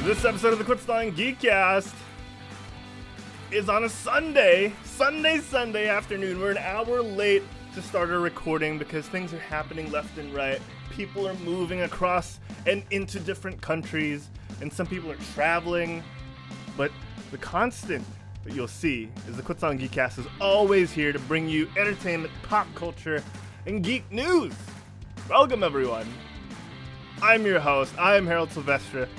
This episode of the Quitstalling Geekcast is on a Sunday afternoon. We're an hour late to start our recording because things are happening left and right. People are moving across and into different countries, and some people are traveling. But the constant that you'll see is the Quitstalling Geekcast is always here to bring you entertainment, pop culture, and geek news. Welcome, everyone. I'm your host. I'm Herald Silvestre.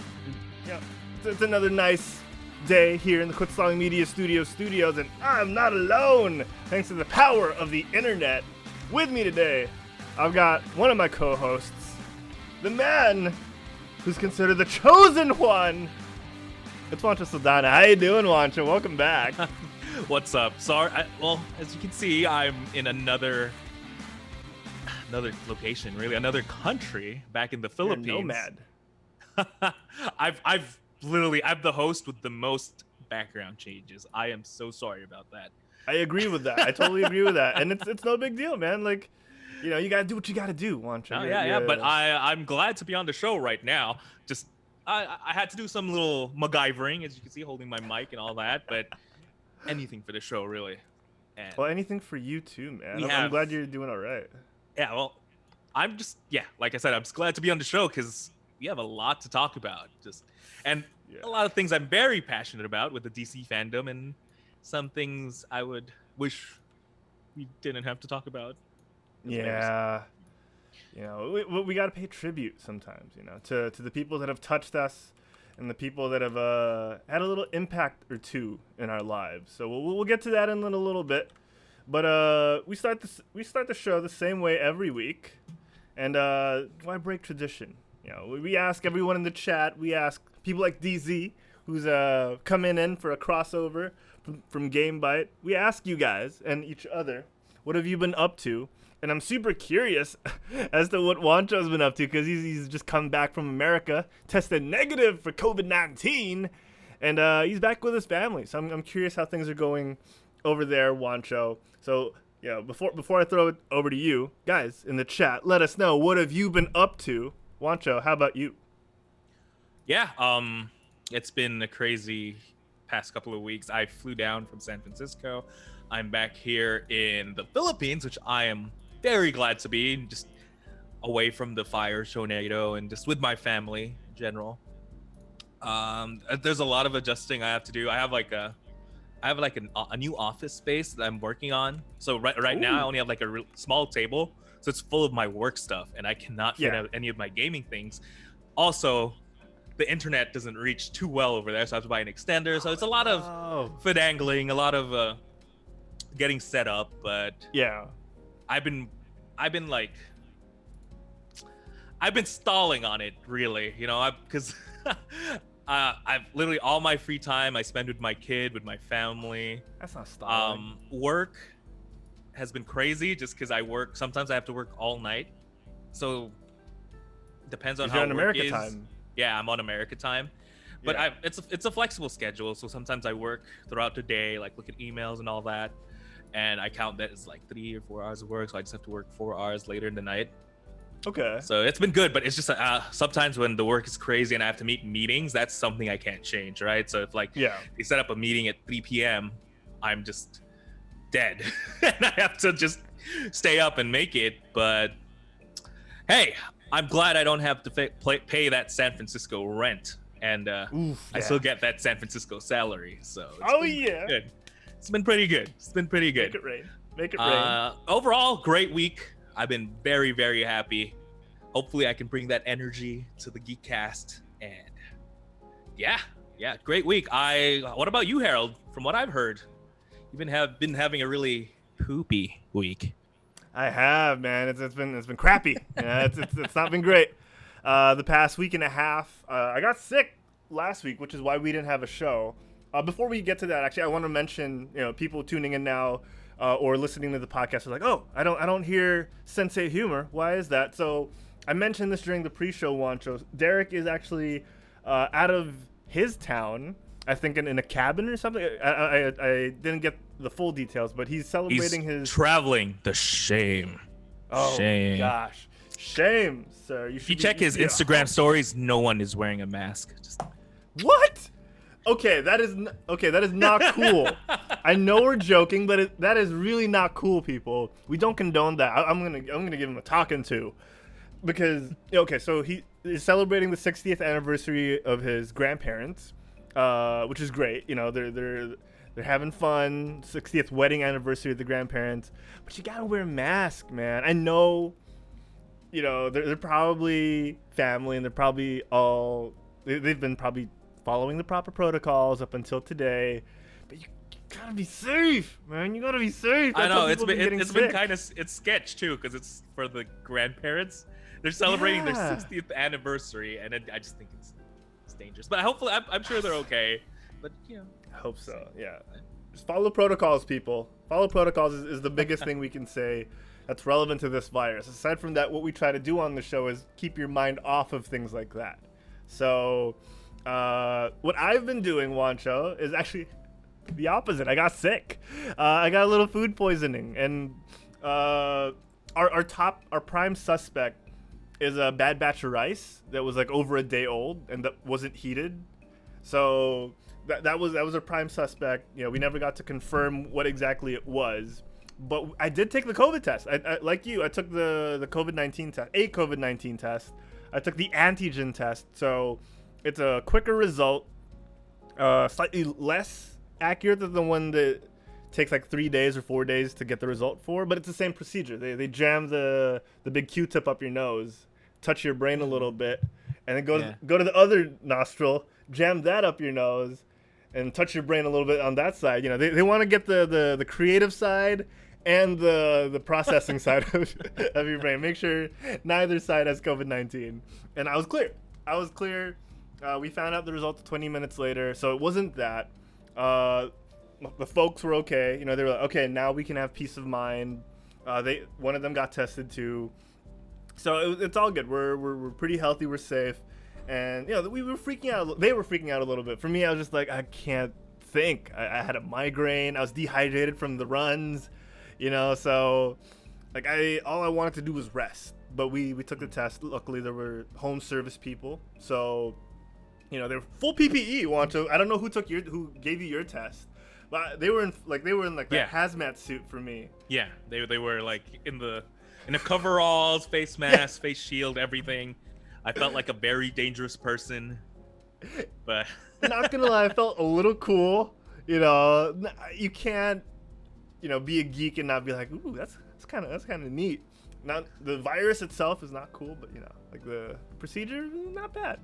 Yeah, it's another nice day here in the Quitstalling Media Studios, and I'm not alone, thanks to the power of the internet. With me today, I've got one of my co-hosts, the man who's considered the chosen one. It's Juancho Saldana. How you doing, Juancho? Welcome back. What's up? Sorry. Well, as you can see, I'm in another location, really, another country, back in the Philippines. You're a nomad. I'm the host with the most background changes. I am so sorry about that. I agree with that. I totally agree with that. And it's no big deal, man. Like, you know, you gotta do what you gotta do, Juancho. Yeah. But I'm glad to be on the show right now. Just I had to do some little MacGyvering, as you can see, holding my mic and all that. But anything for the show, really. And well, anything for you too, man. I'm glad you're doing all right. Yeah. Well, like I said, I'm just glad to be on the show because we have a lot to talk about. A lot of things I'm very passionate about with the DC fandom, and some things I would wish we didn't have to talk about. Yeah. You know, we got to pay tribute sometimes, you know, to the people that have touched us and the people that have had a little impact or two in our lives. So we'll get to that in a little bit. But we start the show the same way every week. And why break tradition? You know, we ask everyone in the chat. We ask people like DZ, who's coming in for a crossover from Game Bite. We ask you guys and each other, what have you been up to? And I'm super curious as to what Juancho's been up to because he's just come back from America, tested negative for COVID-19, and he's back with his family. So I'm curious how things are going over there, Juancho. So, you know, before I throw it over to you, guys in the chat, let us know, what have you been up to? Juancho, how about you? Yeah, it's been a crazy past couple of weeks. I flew down from San Francisco. I'm back here in the Philippines, which I am very glad to be, just away from the fire tornado and just with my family in general. There's a lot of adjusting I have to do. I have a new office space that I'm working on. So right now I only have like a small table, so it's full of my work stuff, and I cannot fit out any of my gaming things. Also, the internet doesn't reach too well over there, so I have to buy an extender. So it's a lot of finagling, a lot of getting set up. But yeah, I've been stalling on it, really. You know, because I've literally all my free time I spend with my kid, with my family. That's not stalling. Work has been crazy just because I work. Sometimes I have to work all night, so depends on how you're on work America is. time. Yeah, I'm on America time, but it's a flexible schedule. So sometimes I work throughout the day, like look at emails and all that, and I count that as like 3 or 4 hours of work. So I just have to work 4 hours later in the night. Okay. So it's been good, but it's just sometimes when the work is crazy and I have to meet meetings, that's something I can't change, right? So if they set up a meeting at 3 p.m., I'm just dead, and I have to just stay up and make it. But hey, I'm glad I don't have to pay that San Francisco rent, and I still get that San Francisco salary. So good. It's been pretty good. Make it rain. Overall, great week. I've been very, very happy. Hopefully I can bring that energy to the Geekcast, and yeah, great week. What about you, Harold? From what I've heard, you've been having a really poopy week. I have, man. It's been crappy. It's not been great. The past week and a half, I got sick last week, which is why we didn't have a show. Before we get to that, actually, I want to mention, you know, people tuning in now or listening to the podcast are like, oh, I don't hear Sensei humor. Why is that? So I mentioned this during the pre-show, Juancho. Derek is actually out of his town, I think in a cabin or something. I didn't get the full details, but he's celebrating his traveling. The shame. Oh, shame. Gosh. Shame, sir. If you check his Instagram stories, no one is wearing a mask. What? Okay, that is not cool. I know we're joking, but that is really not cool, people. We don't condone that. I'm gonna give him a talking to, because okay, so he is celebrating the 60th anniversary of his grandparents, which is great. You know, they're having fun. 60th wedding anniversary of the grandparents, but you gotta wear a mask, man. I know, you know, they're probably family, and they're probably they've been probably following the proper protocols up until today, but you gotta be safe, man. You gotta be safe. I know it's been kind of sketch too, because it's for the grandparents. They're celebrating their 60th anniversary, and I just think it's dangerous. But hopefully, I'm sure they're okay. But you know, I hope so. Yeah, just follow protocols, people. Follow protocols is the biggest thing we can say that's relevant to this virus. Aside from that, what we try to do on the show is keep your mind off of things like that. So. What I've been doing, Juancho, is actually the opposite. I got sick. I got a little food poisoning, and our prime suspect is a bad batch of rice that was like over a day old and that wasn't heated. So that was our prime suspect. You know, we never got to confirm what exactly it was, but I did take the COVID test. I like you, I took the COVID-19 test, a COVID-19 test. I took the antigen test, so. It's a quicker result, slightly less accurate than the one that takes like 3 days or 4 days to get the result for, but it's the same procedure. They jam the big Q-tip up your nose, touch your brain a little bit, and then go to the other nostril, jam that up your nose, and touch your brain a little bit on that side. You know, they want to get the creative side and the processing side of your brain. Make sure neither side has COVID-19. And I was clear. We found out the results 20 minutes later, so it wasn't that. The folks were okay. You know, they were like, okay, now we can have peace of mind. One of them got tested too, so it's all good. We're pretty healthy. We're safe, and you know, we were freaking out. They were freaking out a little bit. For me, I was just like, I can't think. I had a migraine. I was dehydrated from the runs, you know. So, like, all I wanted to do was rest. But we took the test. Luckily, there were home service people, so. You know, they're full PPE, Juancho. I don't know who gave you your test, but they were in that hazmat suit for me. Yeah, they were like in the coveralls, face mask, face shield, everything. I felt like a very dangerous person, but not gonna lie, I felt a little cool. You know, you can't, you know, be a geek and not be like, ooh, that's kind of neat. Not the virus itself is not cool, but you know, like the procedure, not bad.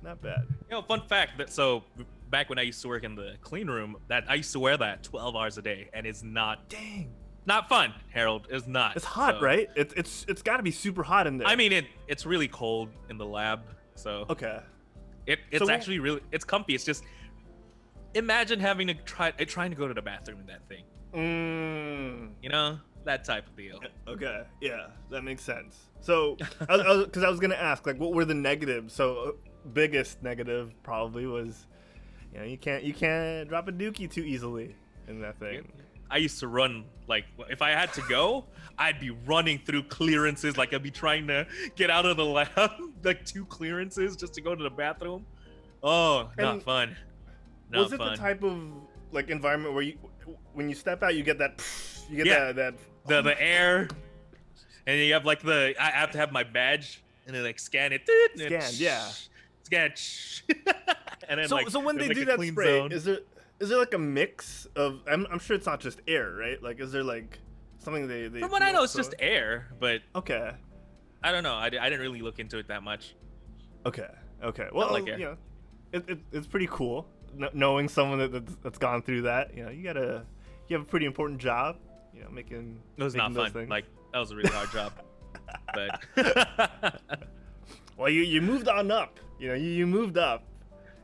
Not bad. You know, fun fact that so back when I used to work in the clean room, that I used to wear that 12 hours a day, and it's not not fun, Harold. It's not. It's hot, right? It's got to be super hot in there. I mean, it's really cold in the lab, so okay. It's actually really comfy. It's just imagine having to trying to go to the bathroom in that thing. You know, that type of deal. Okay, yeah, that makes sense. So, because I was gonna ask, like, what were the negatives? So. Biggest negative probably was, you know, you can't drop a dookie too easily in that thing. I used to run, like, if I had to go, I'd be running through clearances, like I'd be trying to get out of the lab, like 2 clearances just to go to the bathroom. Oh, not fun. Was it the type of like environment where when you step out, you get that the air, and you have like I have to have my badge and then like scan it. And then so when they do that spray, zone. Is there like a mix of? I'm sure it's not just air, right? Like, is there like something they From what I know, it's just air, but okay. I don't know. I didn't really look into it that much. Okay. Well, like, you know, it's pretty cool knowing someone that's gone through that. You know, you have a pretty important job. You know, making it was not fun. Things. Like, that was a really hard job. But well, you moved on up. You know, you moved up,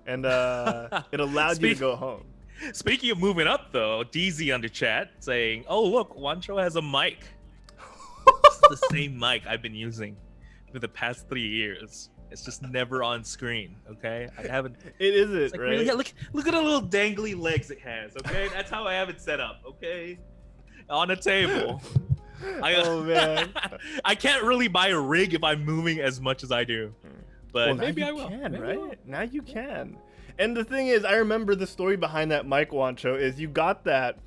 and it allowed you to go home. Speaking of moving up, though, DZ under chat saying, "Oh, look, Juancho has a mic. It's the same mic I've been using for the past 3 years. It's just never on screen. Okay, I haven't. It isn't, it's like, right? Really, look at the little dangly legs it has. Okay, that's how I have it set up. Okay, on a table." Oh man, I can't really buy a rig if I'm moving as much as I do. But well, maybe now I you will. can, Maybe I right? will. Now you can. And the thing is, I remember the story behind that mic, Juancho, is you got that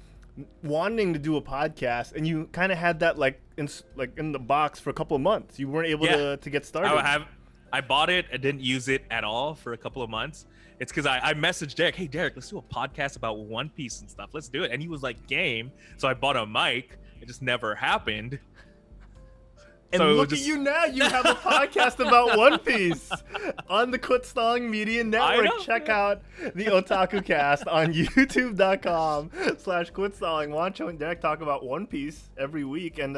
wanting to do a podcast, and you kind of had that like in the box for a couple of months. You weren't able to get started. I bought it and didn't use it at all for a couple of months. It's because I messaged Derek, hey Derek, let's do a podcast about One Piece and stuff. Let's do it. And he was like, game. So I bought a mic. It just never happened. And so look at you now. You have a podcast about One Piece on the Quit Stalling Media Network. Check out the Otaku Cast on youtube.com/quitstalling. Juancho and Derek talk about One Piece every week. And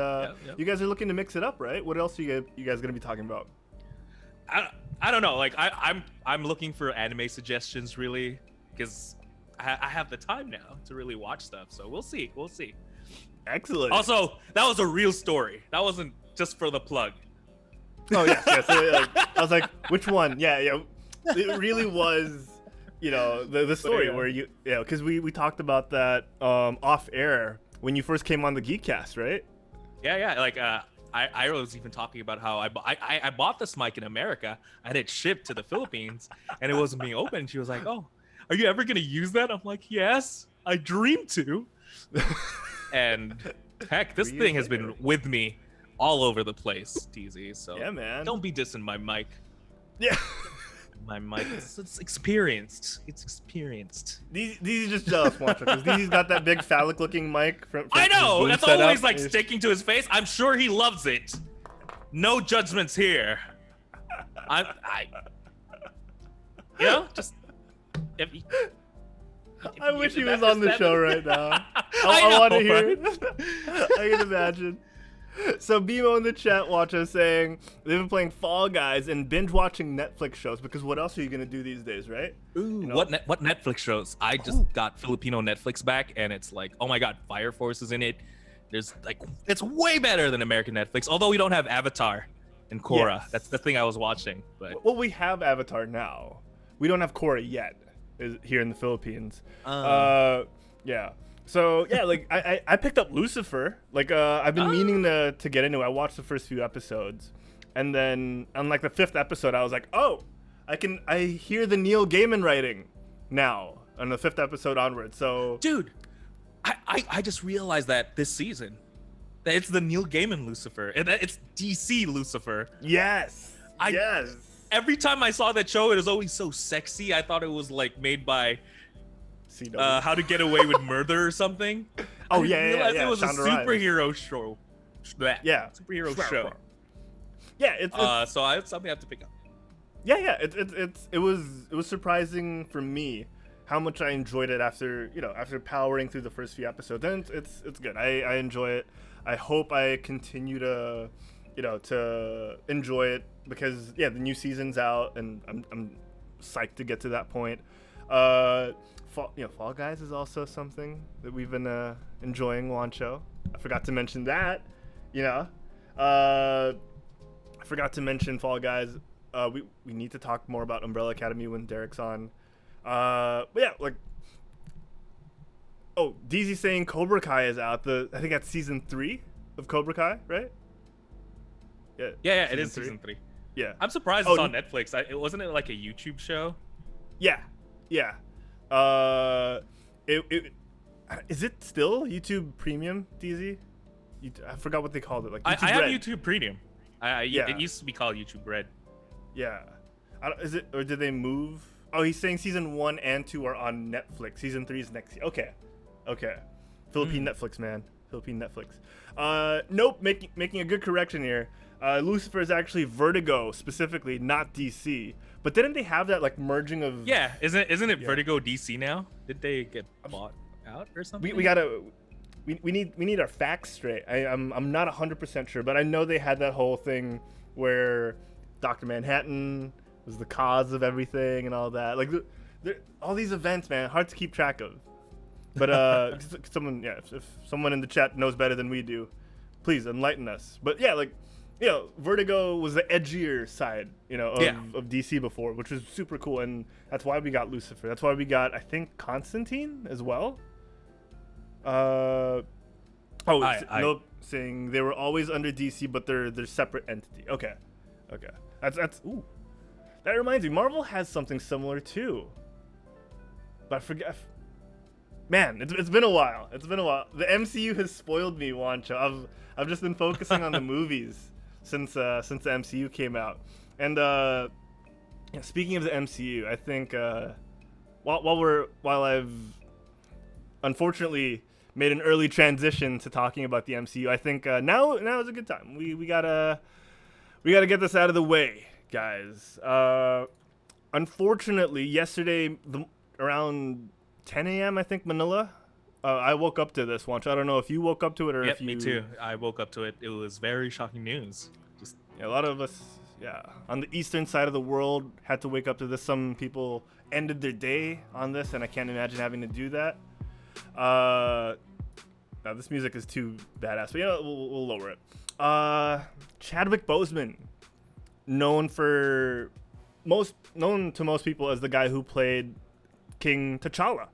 you guys are looking to mix it up, right? What else are you guys going to be talking about? I don't know. Like I'm looking for anime suggestions really, because I have the time now to really watch stuff. So we'll see. Excellent. Also, that was a real story. That wasn't just for the plug. Oh yes. So, I was like, which one? Yeah. It really was, the story where because we talked about that off air when you first came on the Geekcast, right? Yeah. Like I was even talking about how I bought this mic in America. I had it shipped to the Philippines, and it wasn't being opened. She was like, "Oh, are you ever gonna use that?" I'm like, "Yes, I dream to." And heck, this thing has been with me all over the place, TZ. So yeah, man, don't be dissing my mic. Yeah. My mic, it's experienced. These just jealous, Juancho, because he's got that big phallic-looking mic. I know. That's always like sticking to his face. I'm sure he loves it. No judgments here. Just if. I wish he was on the show right now. I want to hear it. I can imagine. So BMO in the chat watching saying they've been playing Fall Guys and binge watching Netflix shows, because what else are you gonna do these days, right? Ooh, what Netflix shows? I just got Filipino Netflix back, and it's like, oh my god, Fire Force is in it. There's like, it's way better than American Netflix. Although we don't have Avatar and Korra. Yes. That's the thing I was watching. But well, we have Avatar now. We don't have Korra yet here in the Philippines. Yeah. So yeah, like I picked up Lucifer. Like I've been meaning to get into it. I watched the first few episodes, and then on like the 5th episode, I was like, oh, I hear the Neil Gaiman writing now on the 5th episode onward. So dude, I just realized that this season that it's the Neil Gaiman Lucifer, and that it's DC Lucifer. Yes. Yes. Every time I saw that show, it was always so sexy. I thought it was like made by How to Get Away with Murder or something. Oh yeah. It was a superhero show. Yeah, superhero show. Yeah, it's so it's something I have to pick up. Yeah. It was surprising for me how much I enjoyed it after powering through the first few episodes. And it's good. I enjoy it. I hope I continue to enjoy it, because the new season's out and I'm psyched to get to that point. Fall Guys is also something that we've been enjoying, Juancho. I forgot to mention that. I forgot to mention Fall Guys. We need to talk more about Umbrella Academy when Derek's on. But yeah, like, DZ saying Cobra Kai is out. I think that's season 3 of Cobra Kai, right? Yeah, it is season 3. Yeah, I'm surprised it's on Netflix. Wasn't it like a YouTube show? Yeah. Is it still YouTube Premium, DZ? I forgot what they called it. Like YouTube I have Red. YouTube Premium. It used to be called YouTube Red. Yeah. Is it, or did they move? Oh, he's saying season 1 and 2 are on Netflix. Season 3 is next year. Okay. Philippine Netflix, man. Philippine Netflix. Nope. Making a good correction here. Lucifer is actually Vertigo specifically, not DC. But didn't they have that like merging of? Yeah, isn't it Vertigo DC now? Did they get bought out or something? We need our facts straight. I'm not 100% sure, but I know they had that whole thing where Dr. Manhattan was the cause of everything and all that. Like all these events, man, hard to keep track of. But if someone in the chat knows better than we do, please enlighten us. But yeah, like, Vertigo was the edgier side, of DC before, which was super cool, and that's why we got Lucifer. That's why we got, I think, Constantine as well. Nope, saying they were always under DC, but they're separate entity. Okay, that's That reminds me, Marvel has something similar too. But I forget. Man, it's been a while. It's been a while. The MCU has spoiled me, Juancho. I've just been focusing on the movies since the MCU came out. And speaking of the MCU, I think while I've unfortunately made an early transition to talking about the MCU, I think now is a good time. We gotta get this out of the way, guys. Unfortunately, yesterday around 10 a.m. I think Manila. I woke up to this, Juancho. I don't know if you woke up to it or if you. Me too. I woke up to it. It was very shocking news. A lot of us, on the eastern side of the world had to wake up to this. Some people ended their day on this, and I can't imagine having to do that. This music is too badass, but we'll lower it. Chadwick Boseman, known to most people as the guy who played King T'Challa,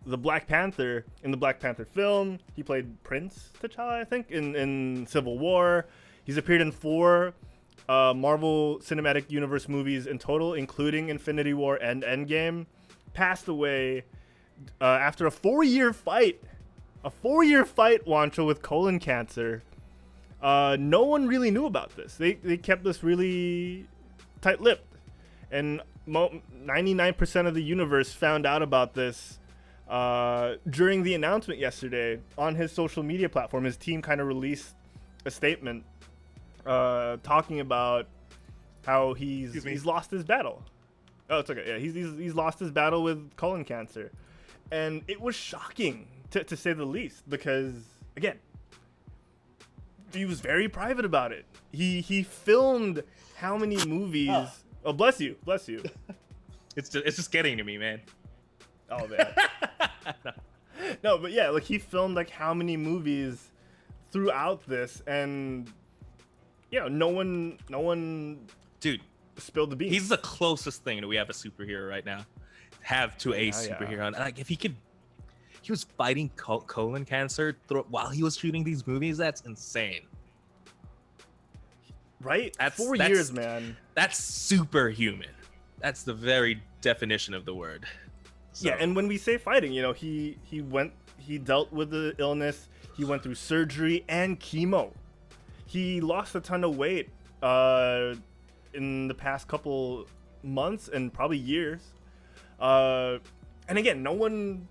the Black Panther in the Black Panther film. He played Prince T'Challa, I think, in Civil War. He's appeared in 4 Marvel Cinematic Universe movies in total, including Infinity War and Endgame. Passed away after a 4-year fight. A 4-year fight, Juancho, with colon cancer. No one really knew about this. They kept this really tight-lipped. And 99% of the universe found out about this during the announcement yesterday on his social media platform. His team kind of released a statement talking about how he's lost his battle. Oh, it's okay. Yeah, he's lost his battle with colon cancer, and it was shocking to say the least, because again, he was very private about it. He filmed how many movies? Oh, bless you. It's just getting to me, man. Oh man. No, but yeah, like he filmed like how many movies throughout this, and no one dude spilled the beans. He's the closest thing that we have a superhero right now. Have to a superhero. Yeah. And like if he was fighting colon cancer while he was shooting these movies. That's insane. Right? That's 4 years, man. That's superhuman. That's the very definition of the word. So. Yeah, and when we say fighting, he dealt with the illness. He went through surgery and chemo. He lost a ton of weight in the past couple months and probably years. And again, no one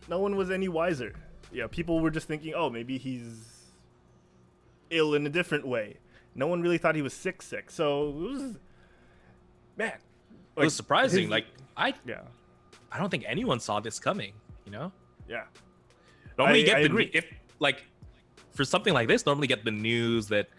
was any wiser. People were just thinking, oh, maybe he's ill in a different way. No one really thought he was sick. So it was, man. It was surprising. I don't think anyone saw this coming. Yeah. Normally I agree. For something like this, normally get the news that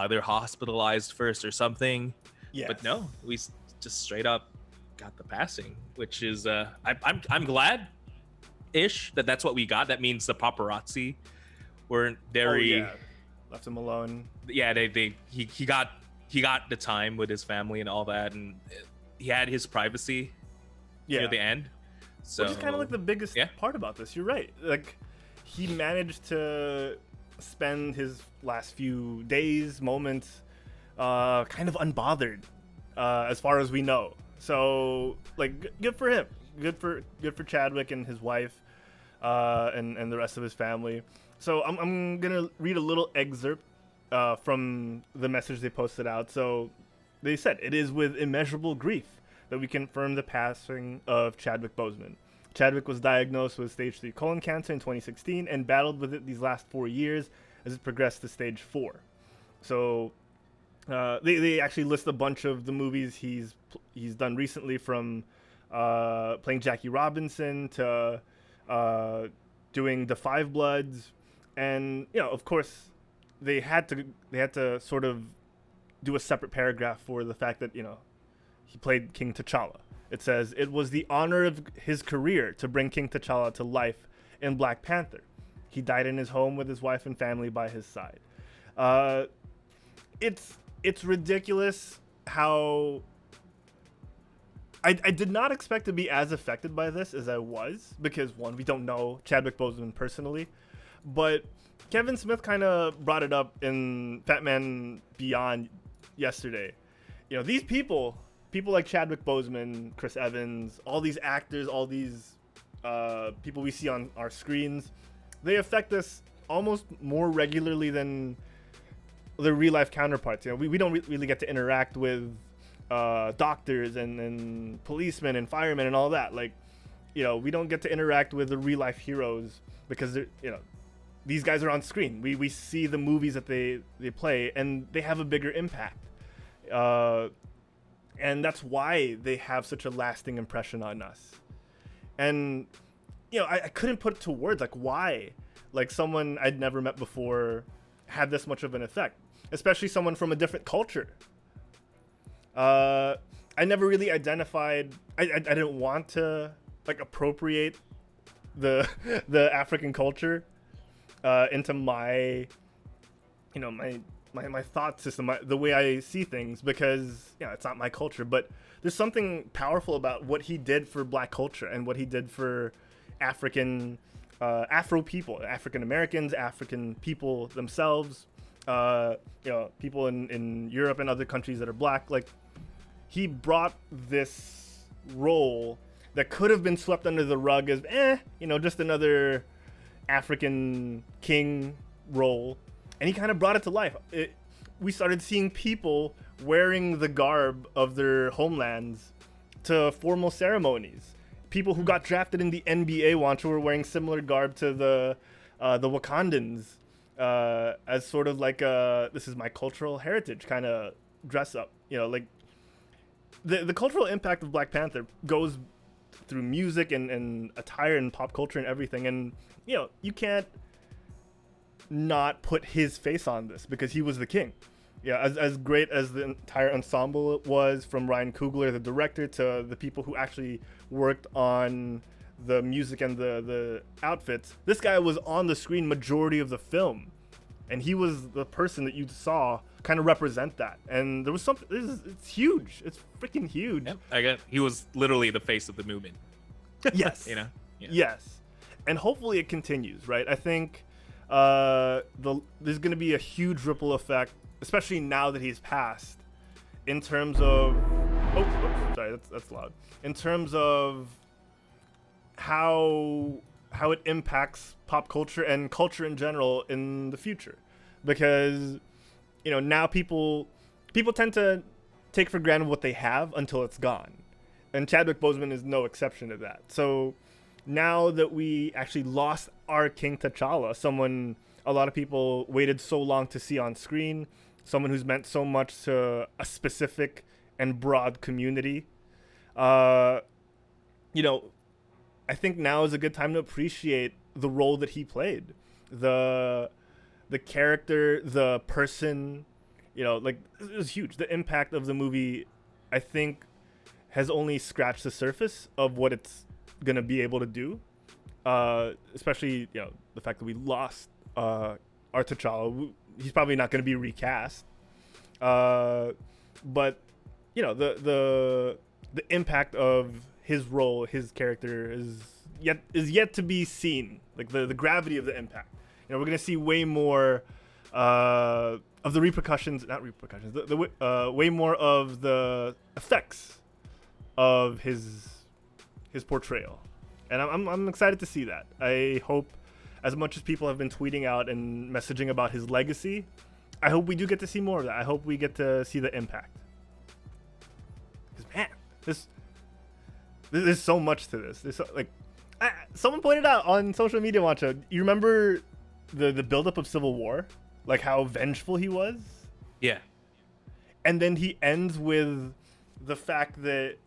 they're hospitalized first or something. Yes. But no, we just straight up got the passing, which is I'm glad-ish that's what we got. That means the paparazzi weren't very. Left him alone. Yeah, he got the time with his family and all that, and he had his privacy near the end. So which is kind of like the biggest part about this. You're right. Like he managed to spend his last few days, moments, kind of unbothered, as far as we know. So like, good for him. Good for Chadwick and his wife, and the rest of his family. So I'm gonna read a little excerpt from the message they posted out. So they said, "It is with immeasurable grief that we confirm the passing of Chadwick Boseman. Chadwick was diagnosed with stage 3 colon cancer in 2016 and battled with it these last 4 years as it progressed to stage 4. So they actually list a bunch of the movies he's done recently, from playing Jackie Robinson to doing The Five Bloods. And of course, they had to sort of do a separate paragraph for the fact that he played King T'Challa. It says, "It was the honor of his career to bring King T'Challa to life in Black Panther. He died in his home with his wife and family by his side." It's ridiculous how I did not expect to be as affected by this as I was, because one, we don't know Chadwick Boseman personally, but Kevin Smith kind of brought it up in Fat Man Beyond yesterday. these people like Chadwick Boseman, Chris Evans, all these actors, all these people we see on our screens, they affect us almost more regularly than their real life counterparts. We don't really get to interact with doctors and policemen and firemen and all that. Like, we don't get to interact with the real life heroes because they're, these guys are on screen. We see the movies that they play, and they have a bigger impact. And that's why they have such a lasting impression on us. And, I couldn't put it to words, like, why, like, someone I'd never met before had this much of an effect, especially someone from a different culture. I never really identified, I didn't want to, like, appropriate the African culture into my, my thought system, the way I see things, because it's not my culture. But there's something powerful about what he did for Black culture and what he did for Afro people, African Americans, African people themselves, people in Europe and other countries that are Black. Like, he brought this role that could have been swept under the rug as just another African king role, and he kind of brought it to life. We started seeing people wearing the garb of their homelands to formal ceremonies. People who got drafted in the NBA, Juancho, were wearing similar garb to the Wakandans, as sort of like this is my cultural heritage kind of dress up. Like the cultural impact of Black Panther goes through music and attire and pop culture and everything. And you can't not put his face on this because he was the king. As great as the entire ensemble was, from Ryan Coogler, the director, to the people who actually worked on the music and the outfits, this guy was on the screen majority of the film, and he was the person that you saw kind of represent that. And there was something, it's huge. It's freaking huge. Yep. I guess he was literally the face of the movement. Yes. Yeah. Yes. And hopefully it continues, right? I think there's going to be a huge ripple effect, especially now that he's passed, in terms of sorry, that's loud. In terms of how it impacts pop culture and culture in general in the future, because now people tend to take for granted what they have until it's gone, and Chadwick Boseman is no exception to that. So now that we actually lost our King T'Challa, someone a lot of people waited so long to see on screen, someone who's meant so much to a specific and broad community, I think now is a good time to appreciate the role that he played, the character, the person. Like, it was huge. The impact of the movie, I think, has only scratched the surface of what it's gonna be able to do, especially the fact that we lost our T'Challa. He's probably not going to be recast, but the impact of his role, his character, is yet to be seen. Like the gravity of the impact. We're going to see way more of the way more of the effects of his portrayal, and I'm excited to see that. I hope, as much as people have been tweeting out and messaging about his legacy, I hope we do get to see more of that. I hope we get to see the impact. Because, man, there's so much to this. Someone pointed out on social media, Juancho, you remember the buildup of Civil War? Like, how vengeful he was? Yeah. And then he ends with the fact that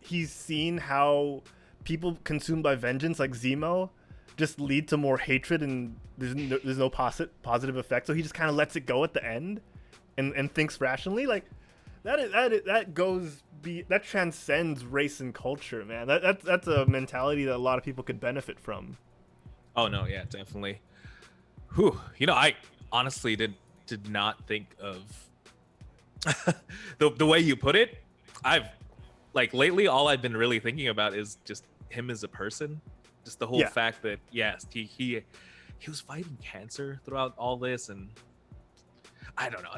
he's seen how people consumed by vengeance, like Zemo, just lead to more hatred, and there's no positive effect. So he just kind of lets it go at the end, and thinks rationally. Like that transcends race and culture, man. That's a mentality that a lot of people could benefit from. Oh no, yeah, definitely. Whew. I honestly did not think of the way you put it. I've lately, all I've been really thinking about is just him as a person. Just the whole fact that, yes, he was fighting cancer throughout all this, and I don't know.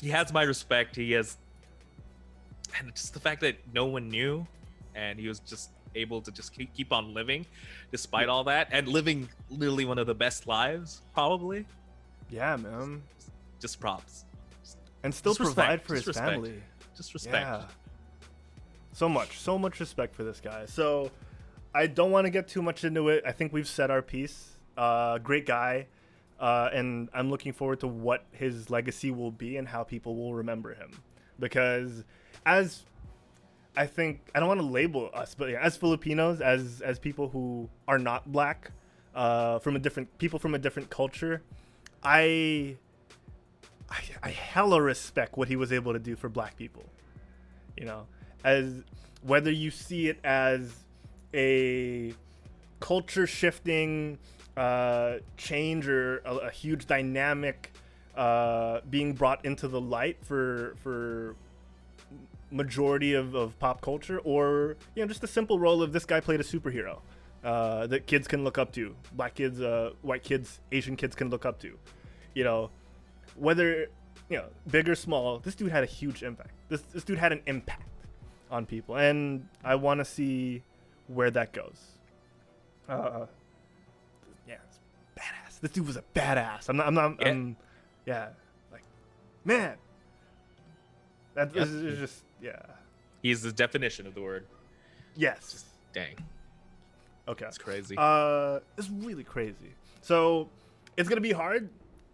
He has my respect. He has and just the fact that no one knew, and he was just able to just keep on living despite all that, and living literally one of the best lives probably. Yeah, man. Just props. And still Just provide respect. for Just his respect. family. Just respect. Yeah. So much respect for this guy. So I don't want to get too much into it. I think we've said our piece. Great guy. And I'm looking forward to what his legacy will be and how people will remember him. Because as I think, I don't want to label us, but yeah, as Filipinos, as people who are not black, from a different culture, I hella respect what he was able to do for black people. You know, as whether you see it as a culture shifting change or a huge dynamic being brought into the light for majority of pop culture, or just a simple role of this guy played a superhero that kids can look up to, black kids, white kids, Asian kids can look up to. Whether big or small, this dude had a huge impact. This dude had an impact on people, and I want to see where that goes. It's badass. This dude was a badass. Like, man, that is just He's the definition of the word. Yes. Just dang. Okay. It's crazy. It's really crazy. So it's gonna be hard.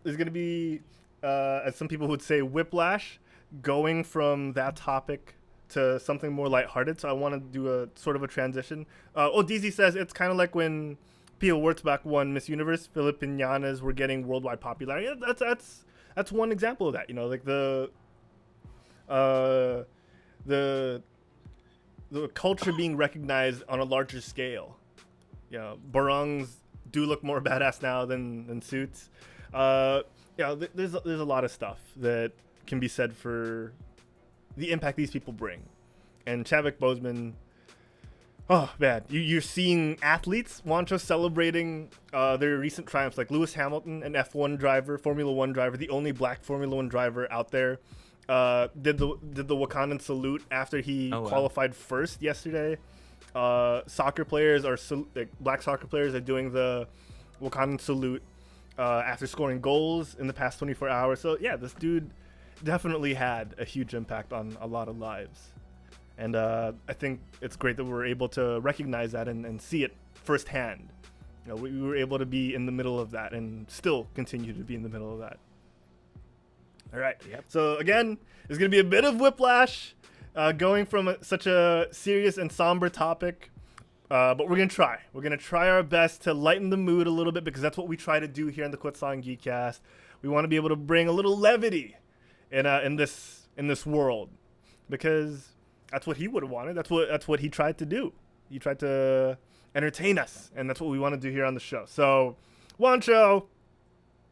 It's gonna be, as some people would say, whiplash, going from that topic to something more lighthearted. So I want to do a sort of a transition. DZ says it's kind of like when Pia Wurtzbach won Miss Universe. Filipinas were getting worldwide popularity. That's one example of that. Like the culture being recognized on a larger scale. Barongs do look more badass now than suits. There's a lot of stuff that can be said for the impact these people bring. And Chadwick Boseman, oh man, you're seeing athletes, Juancho, celebrating their recent triumphs, like Lewis Hamilton, an F1 driver, Formula 1 driver, the only black Formula 1 driver out there, did the Wakandan salute after he qualified first yesterday. Soccer players black soccer players are doing the Wakandan salute after scoring goals in the past 24 hours. So yeah, this dude definitely had a huge impact on a lot of lives. And I think it's great that we're able to recognize that and see it firsthand. We were able to be in the middle of that and still continue to be in the middle of that. All right. Yep. So again, it's going to be a bit of whiplash going from such a serious and somber topic. But we're going to try. We're going to try our best to lighten the mood a little bit, because that's what we try to do here in the Quit Song Geekcast. We want to be able to bring a little levity in this world, because that's what he would have wanted. That's what he tried to do. He tried to entertain us, and that's what we want to do here on the show. So, Juancho,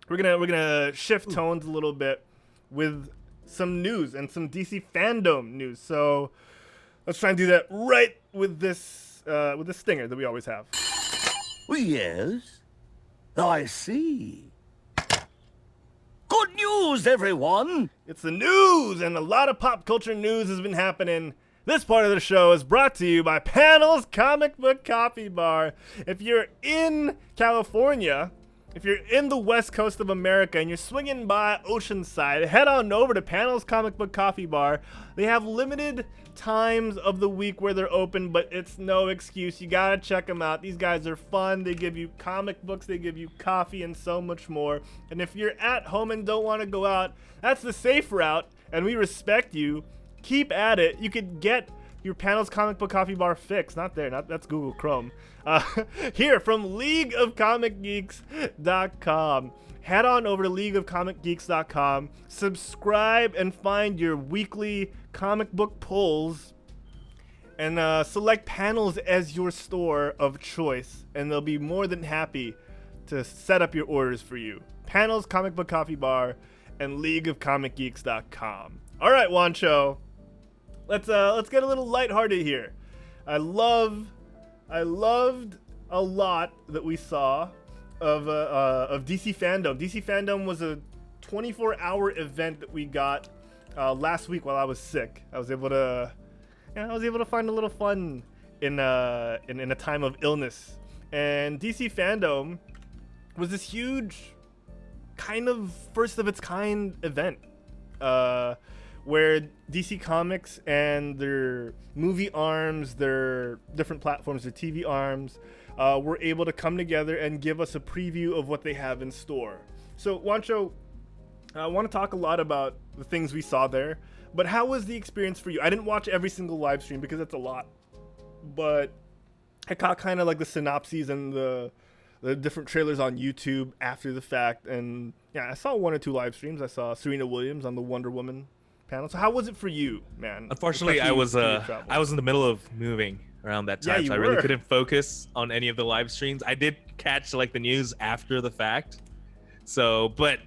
we're gonna shift tones a little bit with some news and some DC FanDome news. So let's try and do that right with this stinger that we always have. Yes, I see. Good news, everyone! It's the news, and a lot of pop culture news has been happening. This part of the show is brought to you by Panels Comic Book Coffee Bar. If you're in California, if you're in the west coast of America and you're swinging by Oceanside, head on over to Panels Comic Book Coffee Bar. They have limited times of the week where they're open, but it's no excuse. You gotta check them out. These guys are fun. They give you comic books, they give you coffee, and so much more. And if you're at home and don't want to go out, that's the safe route, and we respect you. Keep at it. You could get your Panels Comic Book Coffee Bar fix. That's Google Chrome. Here from LeagueofComicGeeks.com. Head on over to LeagueofComicGeeks.com. Subscribe and find your weekly comic book pulls, and select Panels as your store of choice, and they'll be more than happy to set up your orders for you. Panels Comic Book Coffee Bar and LeagueofComicGeeks.com. All right, Juancho. Let's get a little lighthearted here. I loved a lot that we saw of DC FanDome. DC FanDome was a 24-hour event that we got last week while I was sick. I was able to find a little fun in a time of illness. And DC FanDome was this huge, kind of first of its kind event, where DC Comics and their movie arms, their different platforms, their TV arms, were able to come together and give us a preview of what they have in store. So, Juancho, I want to talk a lot about the things we saw there, but how was the experience for you? I didn't watch every single live stream because that's a lot, but I caught kind of like the synopses and the different trailers on YouTube after the fact, and yeah, I saw 1 or 2 live streams. I saw Serena Williams on the Wonder Woman panel. So how was it for you, man? Unfortunately, I was in the middle of moving around that time, so I really couldn't focus on any of the live streams. I did catch like the news after the fact, but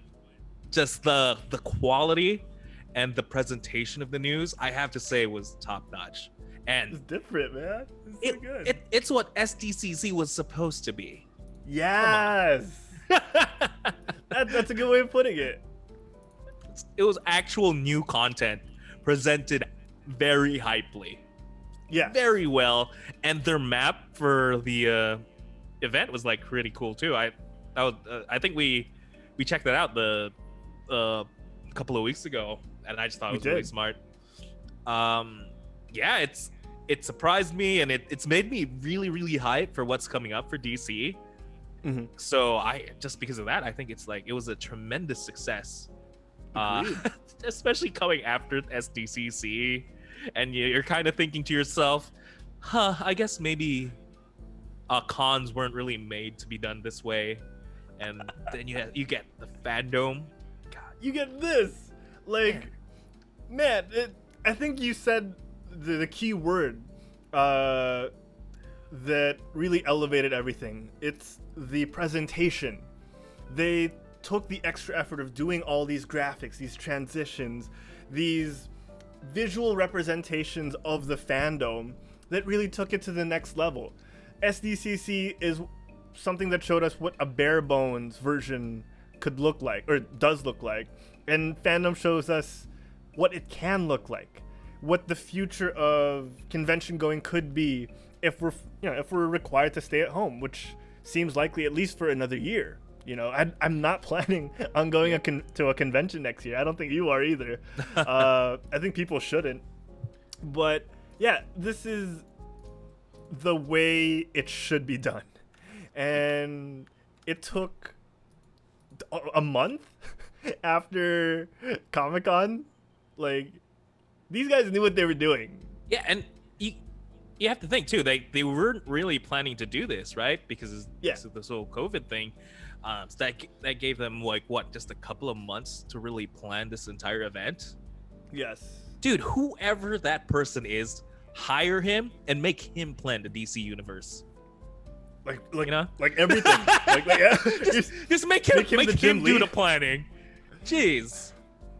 just the quality and the presentation of the news, I have to say, was top notch. And it's different, man. It's so good. It's what SDCC was supposed to be. Yes. That's a good way of putting it. It was actual new content presented very hypely. Yeah. Very well. And their map for the event was like pretty cool too. I think we checked that out a couple of weeks ago, and I just thought it was really smart. Yeah, it surprised me, and it's made me really, really hyped for what's coming up for DC. Mm-hmm. So just because of that, I think it was a tremendous success. Especially coming after SDCC, and you're kind of thinking to yourself, I guess maybe cons weren't really made to be done this way. And then you get the FanDome. God, you get this, like, man, I think you said the key word that really elevated everything. It's the presentation. They took the extra effort of doing all these graphics, these transitions, these visual representations of the FanDome that really took it to the next level. SDCC is something that showed us what a bare bones version could look like, or does look like, and FanDome shows us what it can look like, what the future of convention going could be if we're required to stay at home, which seems likely at least for another year. I'm not planning on going to a convention next year. I don't think you are either. I think people shouldn't. But yeah, this is the way it should be done. And it took a month after Comic-Con. Like, these guys knew what they were doing. Yeah, and you have to think too, they weren't really planning to do this, right? Because of this whole COVID thing. So that gave them just a couple of months to really plan this entire event. Yes. Dude, whoever that person is, hire him and make him plan the DC universe. Like everything. Yeah. Just make him do the planning. Jeez.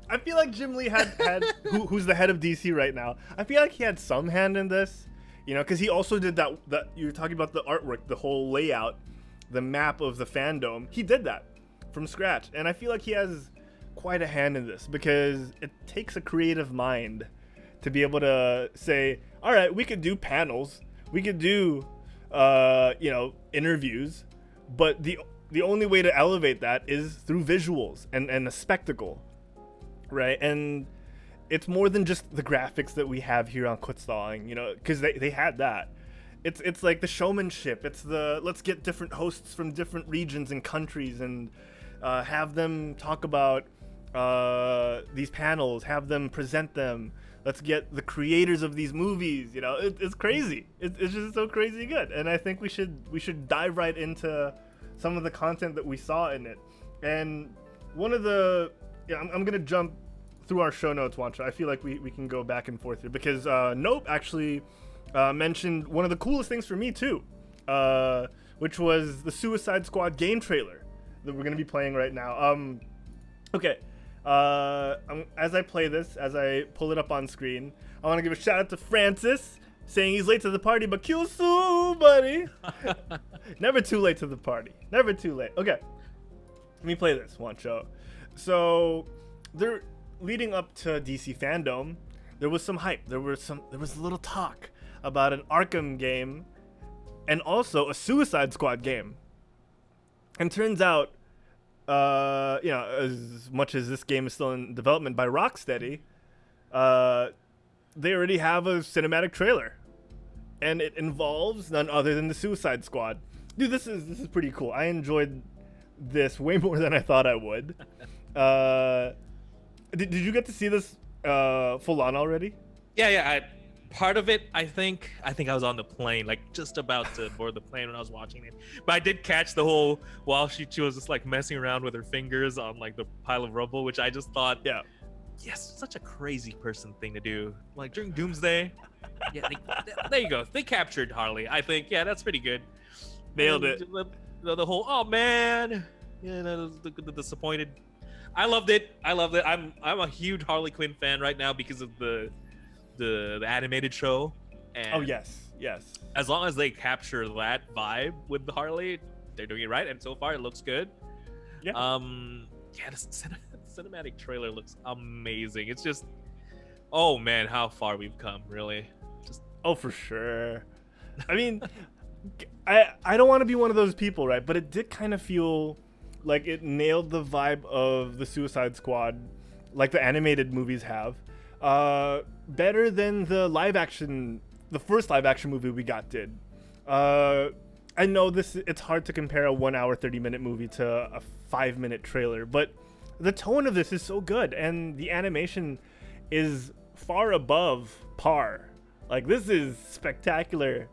I feel like Jim Lee had who's the head of DC right now. I feel like he had some hand in this, because he also did that you were talking about, the artwork, the whole layout, the map of the FanDome. He did that from scratch, and I feel like he has quite a hand in this, because it takes a creative mind to be able to say, all right, we could do panels, we could do interviews, but the only way to elevate that is through visuals and a spectacle, right? And it's more than just the graphics that we have here on Quetzalling, because they had that. It's like the showmanship. It's let's get different hosts from different regions and countries and have them talk about these panels, have them present them. Let's get the creators of these movies. It's crazy. It's just so crazy good. And I think we should dive right into some of the content that we saw in it. And one of the I'm gonna jump through our show notes, Juancho. I feel like we can go back and forth here, because Nope actually mentioned one of the coolest things for me too, which was the Suicide Squad game trailer that we're gonna be playing right now. Okay. As I play this, as I pull it up on screen, I want to give a shout out to Francis, saying he's late to the party, but Q soon, buddy. Never too late to the party. Never too late. Okay. Let me play this, Juancho. So, leading up to DC FanDome, there was some hype. There was a little talk about an Arkham game and also a Suicide Squad game. And turns out, as much as this game is still in development by Rocksteady, they already have a cinematic trailer, and it involves none other than the Suicide Squad. Dude, this is pretty cool. I enjoyed this way more than I thought I would. Did you get to see this full on already? Yeah. Part of it, I think I was on the plane, like just about to board the plane when I was watching it. But I did catch the whole while she was just like messing around with her fingers on like the pile of rubble, which I just thought, yes, such a crazy person thing to do. Like during Doomsday, there you go. They captured Harley. I think, that's pretty good. Nailed it. The whole, oh man, the disappointed. I loved it. I'm a huge Harley Quinn fan right now because of the animated show. And oh yes. As long as they capture that vibe with the Harley, they're doing it right, and so far it looks good. Yeah. The cinematic trailer looks amazing. It's just, oh man, how far we've come, really. For sure. I mean, I don't want to be one of those people, right? But it did kind of feel like it nailed the vibe of the Suicide Squad, like the animated movies have. Better than the first live action movie we got did. I know it's hard to compare a 1 hour 30-minute movie to a 5-minute trailer, but the tone of this is so good, and the animation is far above par. Like, this is spectacular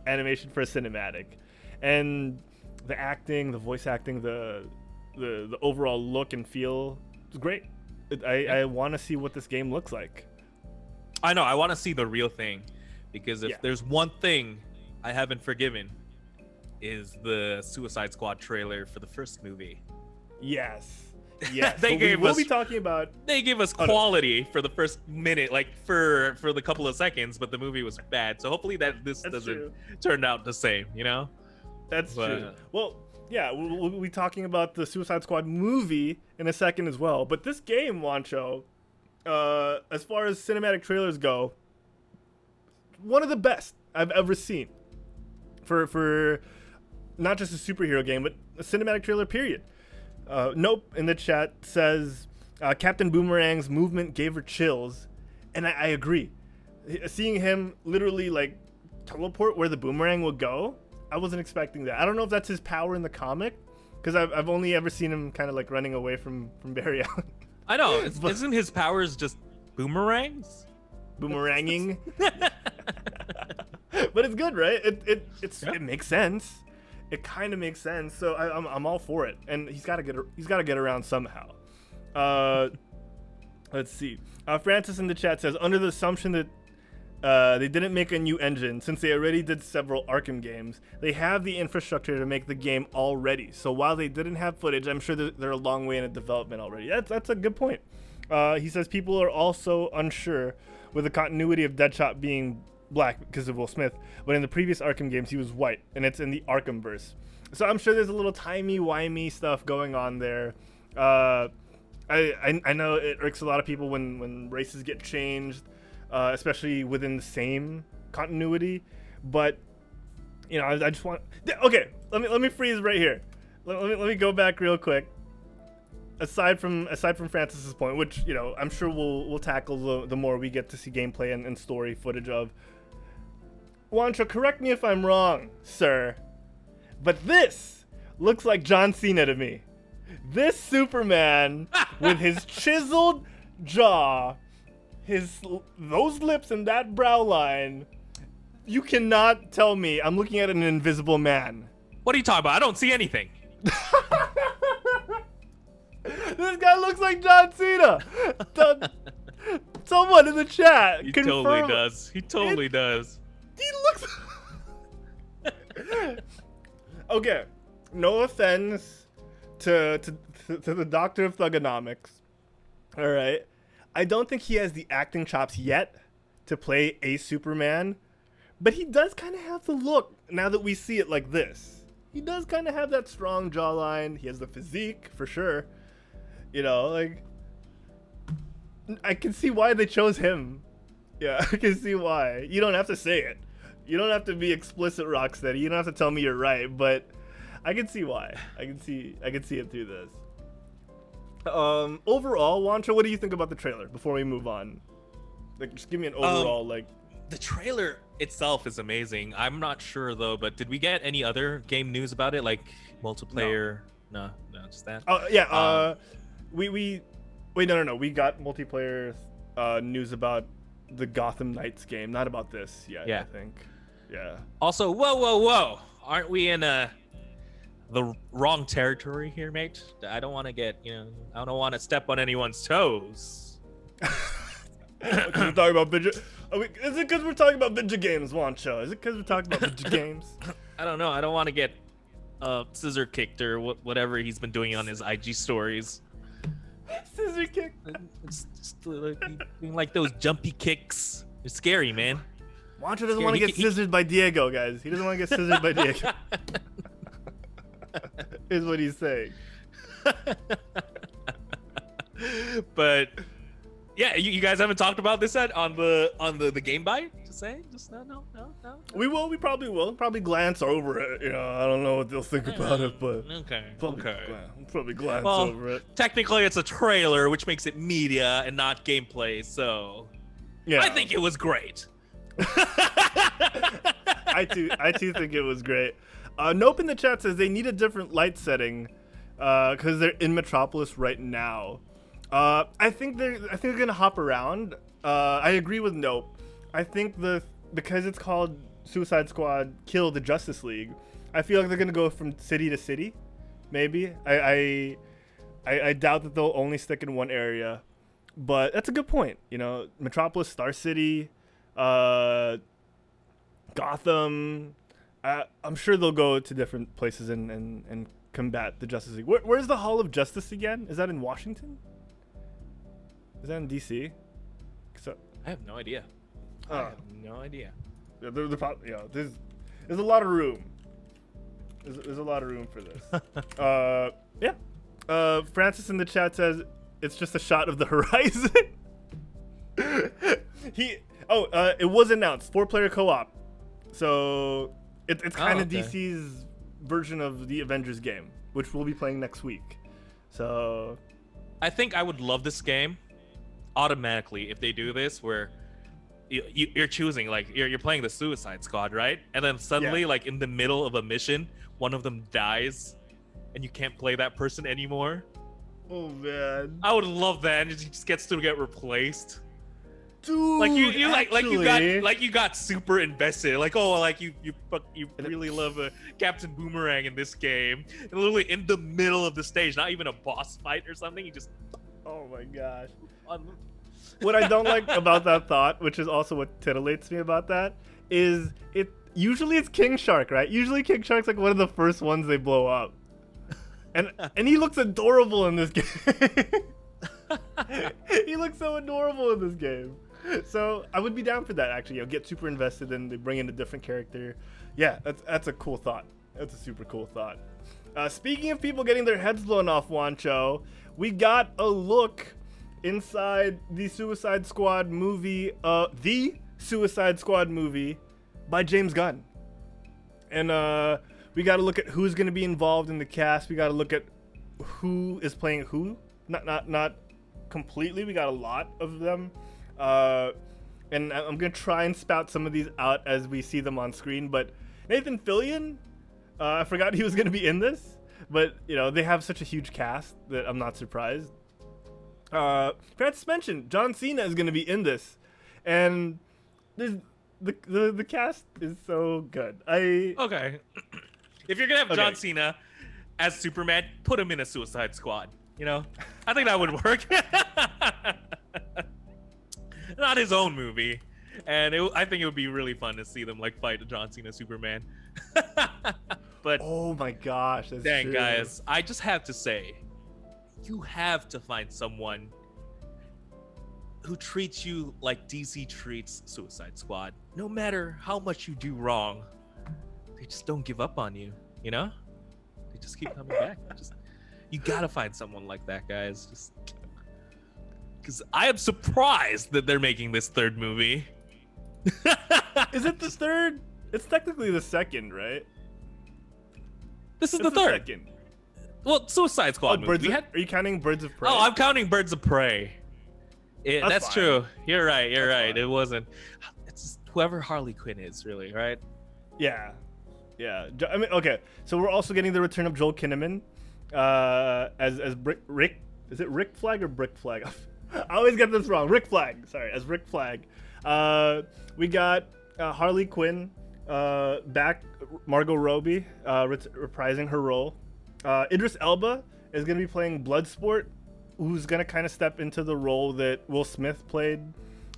animation for a cinematic, and the acting, the voice acting, the overall look and feel is great. I want to see what this game looks like. I know. I want to see the real thing, because if there's one thing I haven't forgiven, is the Suicide Squad trailer for the first movie. Yes. We'll be talking about. They gave us quality for the first minute, like for the couple of seconds, but the movie was bad. So hopefully this doesn't turn out the same. That's true. Well, yeah, we'll be talking about the Suicide Squad movie in a second as well. But this game, Juancho, as far as cinematic trailers go, one of the best I've ever seen for not just a superhero game, but a cinematic trailer, period. Nope in the chat says Captain Boomerang's movement gave her chills, and I agree. Seeing him literally like teleport where the boomerang would go, I wasn't expecting that. I don't know if that's his power in the comic, because I've only ever seen him kind of like running away from Barry Allen. I know. Isn't his powers just boomerangs? Boomeranging. But it's good, right? It makes sense. It kind of makes sense. So I'm all for it. And he's got to get around somehow. Let's see. Francis in the chat says, under the assumption that they didn't make a new engine, since they already did several Arkham games, they have the infrastructure to make the game already. So while they didn't have footage, I'm sure they're a long way in development already. That's a good point. He says people are also unsure with the continuity of Deadshot being black because of Will Smith, but in the previous Arkham games he was white, and it's in the Arkhamverse. So I'm sure there's a little timey-wimey stuff going on there. I know it irks a lot of people when races get changed, especially within the same continuity. But I just want. Okay, let me freeze right here. Let me go back real quick. Aside from Francis's point, which I'm sure we'll tackle the more we get to see gameplay and story footage of. Juancho, correct me if I'm wrong, sir, but this looks like John Cena to me. This Superman with his chiseled jaw, those lips and that brow line, you cannot tell me I'm looking at an invisible man. What are you talking about? I don't see anything. This guy looks like John Cena. Someone in the chat He confirm. Totally does. He totally does. He looks. Okay, no offense to the Doctor of Thugonomics. All right, I don't think he has the acting chops yet to play a Superman, but he does kind of have the look now that we see it like this. He does kind of have that strong jawline. He has the physique for sure. I can see why they chose him. Yeah, I can see why. You don't have to say it. You don't have to be explicit, Rocksteady. You don't have to tell me you're right, but I can see why. I can see it through this. Overall, Juancho, what do you think about the trailer before we move on? Like, just give me an overall, The trailer itself is amazing. I'm not sure though, but did we get any other game news about it, like multiplayer? No, just that. Oh yeah. We wait. No. We got multiplayer news about the Gotham Knights game, not about this yet. Yeah. I think. Yeah. Also, whoa! Aren't we in the wrong territory here, mate? I don't want to get, I don't want to step on anyone's toes. Because we're talking about video. Is it because we're talking about video games, Juancho? Is it because we're talking about video games? I don't know. I don't want to get scissor kicked or whatever he's been doing on his IG stories. Scissor kick. It's just like those jumpy kicks. They're scary, man. Juancho doesn't want to get scissored by Diego, guys. He doesn't want to get scissored by Diego. Is what he's saying. But yeah, you guys haven't talked about this yet on the game bite? Just saying, just no. We probably will. Probably glance over it. I don't know what they'll think about it, but okay. Probably glance over it. Technically, it's a trailer, which makes it media and not gameplay. So, yeah, I think it was great. I too think it was great. Nope in the chat says they need a different light setting because they're in Metropolis right now. I think they're gonna hop around. I agree with Nope. I think because it's called Suicide Squad Kill the Justice League, I feel like they're gonna go from city to city. Maybe I doubt that they'll only stick in one area, but that's a good point. Metropolis, Star City, Gotham. I'm sure they'll go to different places and combat the Justice League. Where's the Hall of Justice again? Is that in Washington? Is that in DC? I have no idea. I have no idea. Yeah, there's a lot of room. There's a lot of room for this. Yeah. Francis in the chat says it's just a shot of the horizon. It was announced 4-player co-op. So it's kind of DC's version of the Avengers game, which we'll be playing next week. So I think I would love this game automatically if they do this, where you're choosing, like you're playing the Suicide Squad, right? And then suddenly, like in the middle of a mission, one of them dies, and you can't play that person anymore. Oh man, I would love that. And he just gets to get replaced. Dude, like you got super invested. Like, oh, like you really love Captain Boomerang in this game. And literally in the middle of the stage, not even a boss fight or something. You just, oh my gosh. What I don't like about that thought, which is also what titillates me about that, is usually it's King Shark, right? Usually King Shark's like one of the first ones they blow up. And he looks adorable in this game. He looks so adorable in this game. So I would be down for that, actually. Get super invested and they bring in a different character. Yeah, that's a cool thought. That's a super cool thought. Speaking of people getting their heads blown off, Juancho, we got a look inside the Suicide Squad movie, the Suicide Squad movie by James Gunn. And we got to look at who's going to be involved in the cast. We got to look at who is playing who. Not completely. We got a lot of them. And I'm going to try and spout some of these out as we see them on screen. But Nathan Fillion, I forgot he was going to be in this. But, they have such a huge cast that I'm not surprised. Francis mentioned John Cena is going to be in this. And the cast is so good. Okay. If you're going to have John Cena as Superman, put him in a Suicide Squad. I think that would work. Not his own movie. And I think it would be really fun to see them fight a John Cena Superman. But oh my gosh, that's dang, true. Guys, I just have to say, you have to find someone who treats you like DC treats Suicide Squad. No matter how much you do wrong, they just don't give up on you. They just keep coming back. You gotta find someone like that, guys. because I am surprised that they're making this third movie. Is it the third? It's technically the second, right? This is It's the third. second. Well, Suicide Squad movie. Are you counting Birds of Prey? Oh, I'm counting Birds of Prey. That's fine. true. You're right. That's Right. fine. It wasn't. It's just whoever Harley Quinn is, really, right? Yeah. I mean, okay. So we're also getting the return of Joel Kinnaman as Rick. Is it Rick Flag or Brick Flag? I always get this wrong. Rick Flag. Sorry, as Rick Flag. We got Harley Quinn back. Margot Robbie reprising her role. Idris Elba is going to be playing Bloodsport, who's going to kind of step into the role that Will Smith played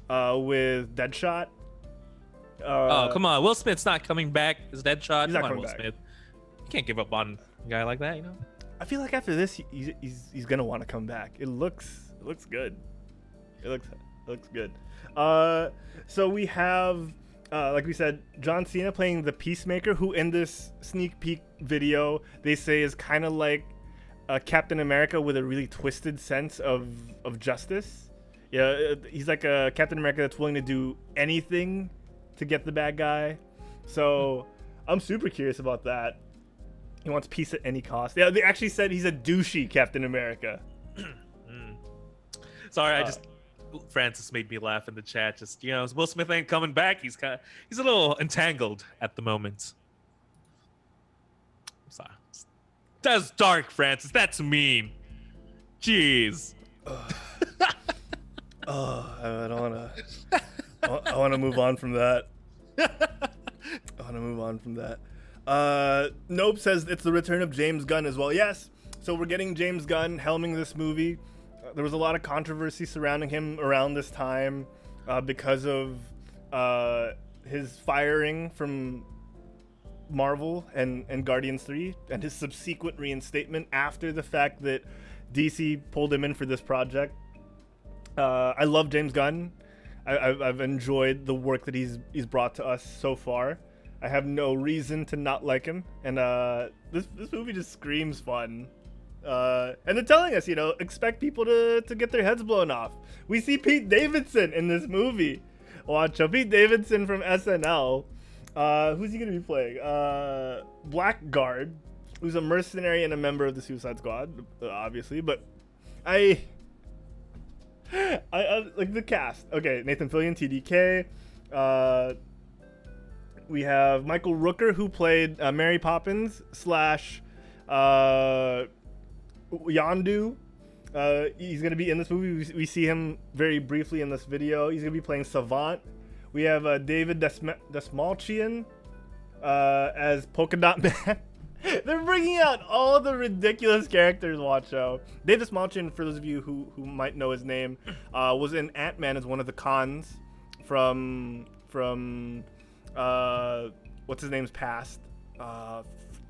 with Deadshot. Oh, come on. Will Smith's not coming back as Deadshot. He's not Come on, coming Will back. Smith. You can't give up on a guy like that, you know? I feel like after this, he's gonna want to come back. It looks good. It looks good. So we have, like we said, John Cena playing the Peacemaker, who in this sneak peek video they say is kind of like Captain America with a really twisted sense of justice. Yeah, he's like a Captain America that's willing to do anything to get the bad guy. So I'm super curious about that. He wants peace at any cost. Yeah, they actually said he's a douchey Captain America. Sorry, Francis made me laugh in the chat. Just, Will Smith ain't coming back. He's a little entangled at the moment. I'm sorry. That's dark, Francis. That's mean. Jeez. I don't want to. I want to move on from that. Nope says it's the return of James Gunn as well. Yes, so we're getting James Gunn helming this movie. There was a lot of controversy surrounding him around this time because of his firing from Marvel and Guardians 3 and his subsequent reinstatement after the fact that DC pulled him in for this project. I love James Gunn. I've enjoyed the work that he's brought to us so far. I have no reason to not like him, and this movie just screams fun. And they're telling us, expect people to get their heads blown off. We see Pete Davidson in this movie. Juancho, Pete Davidson from SNL. Who's he gonna be playing? Blackguard, who's a mercenary and a member of the Suicide Squad, obviously. But I like the cast. Okay, Nathan Fillion, TDK. We have Michael Rooker, who played Mary Poppins / Yondu. He's going to be in this movie. We see him very briefly in this video. He's going to be playing Savant. We have David Dastmalchian as Polka Dot Man. They're bringing out all the ridiculous characters, Juancho. David Dastmalchian, for those of you who might know his name, was in Ant-Man as one of the cons from what's his name's past.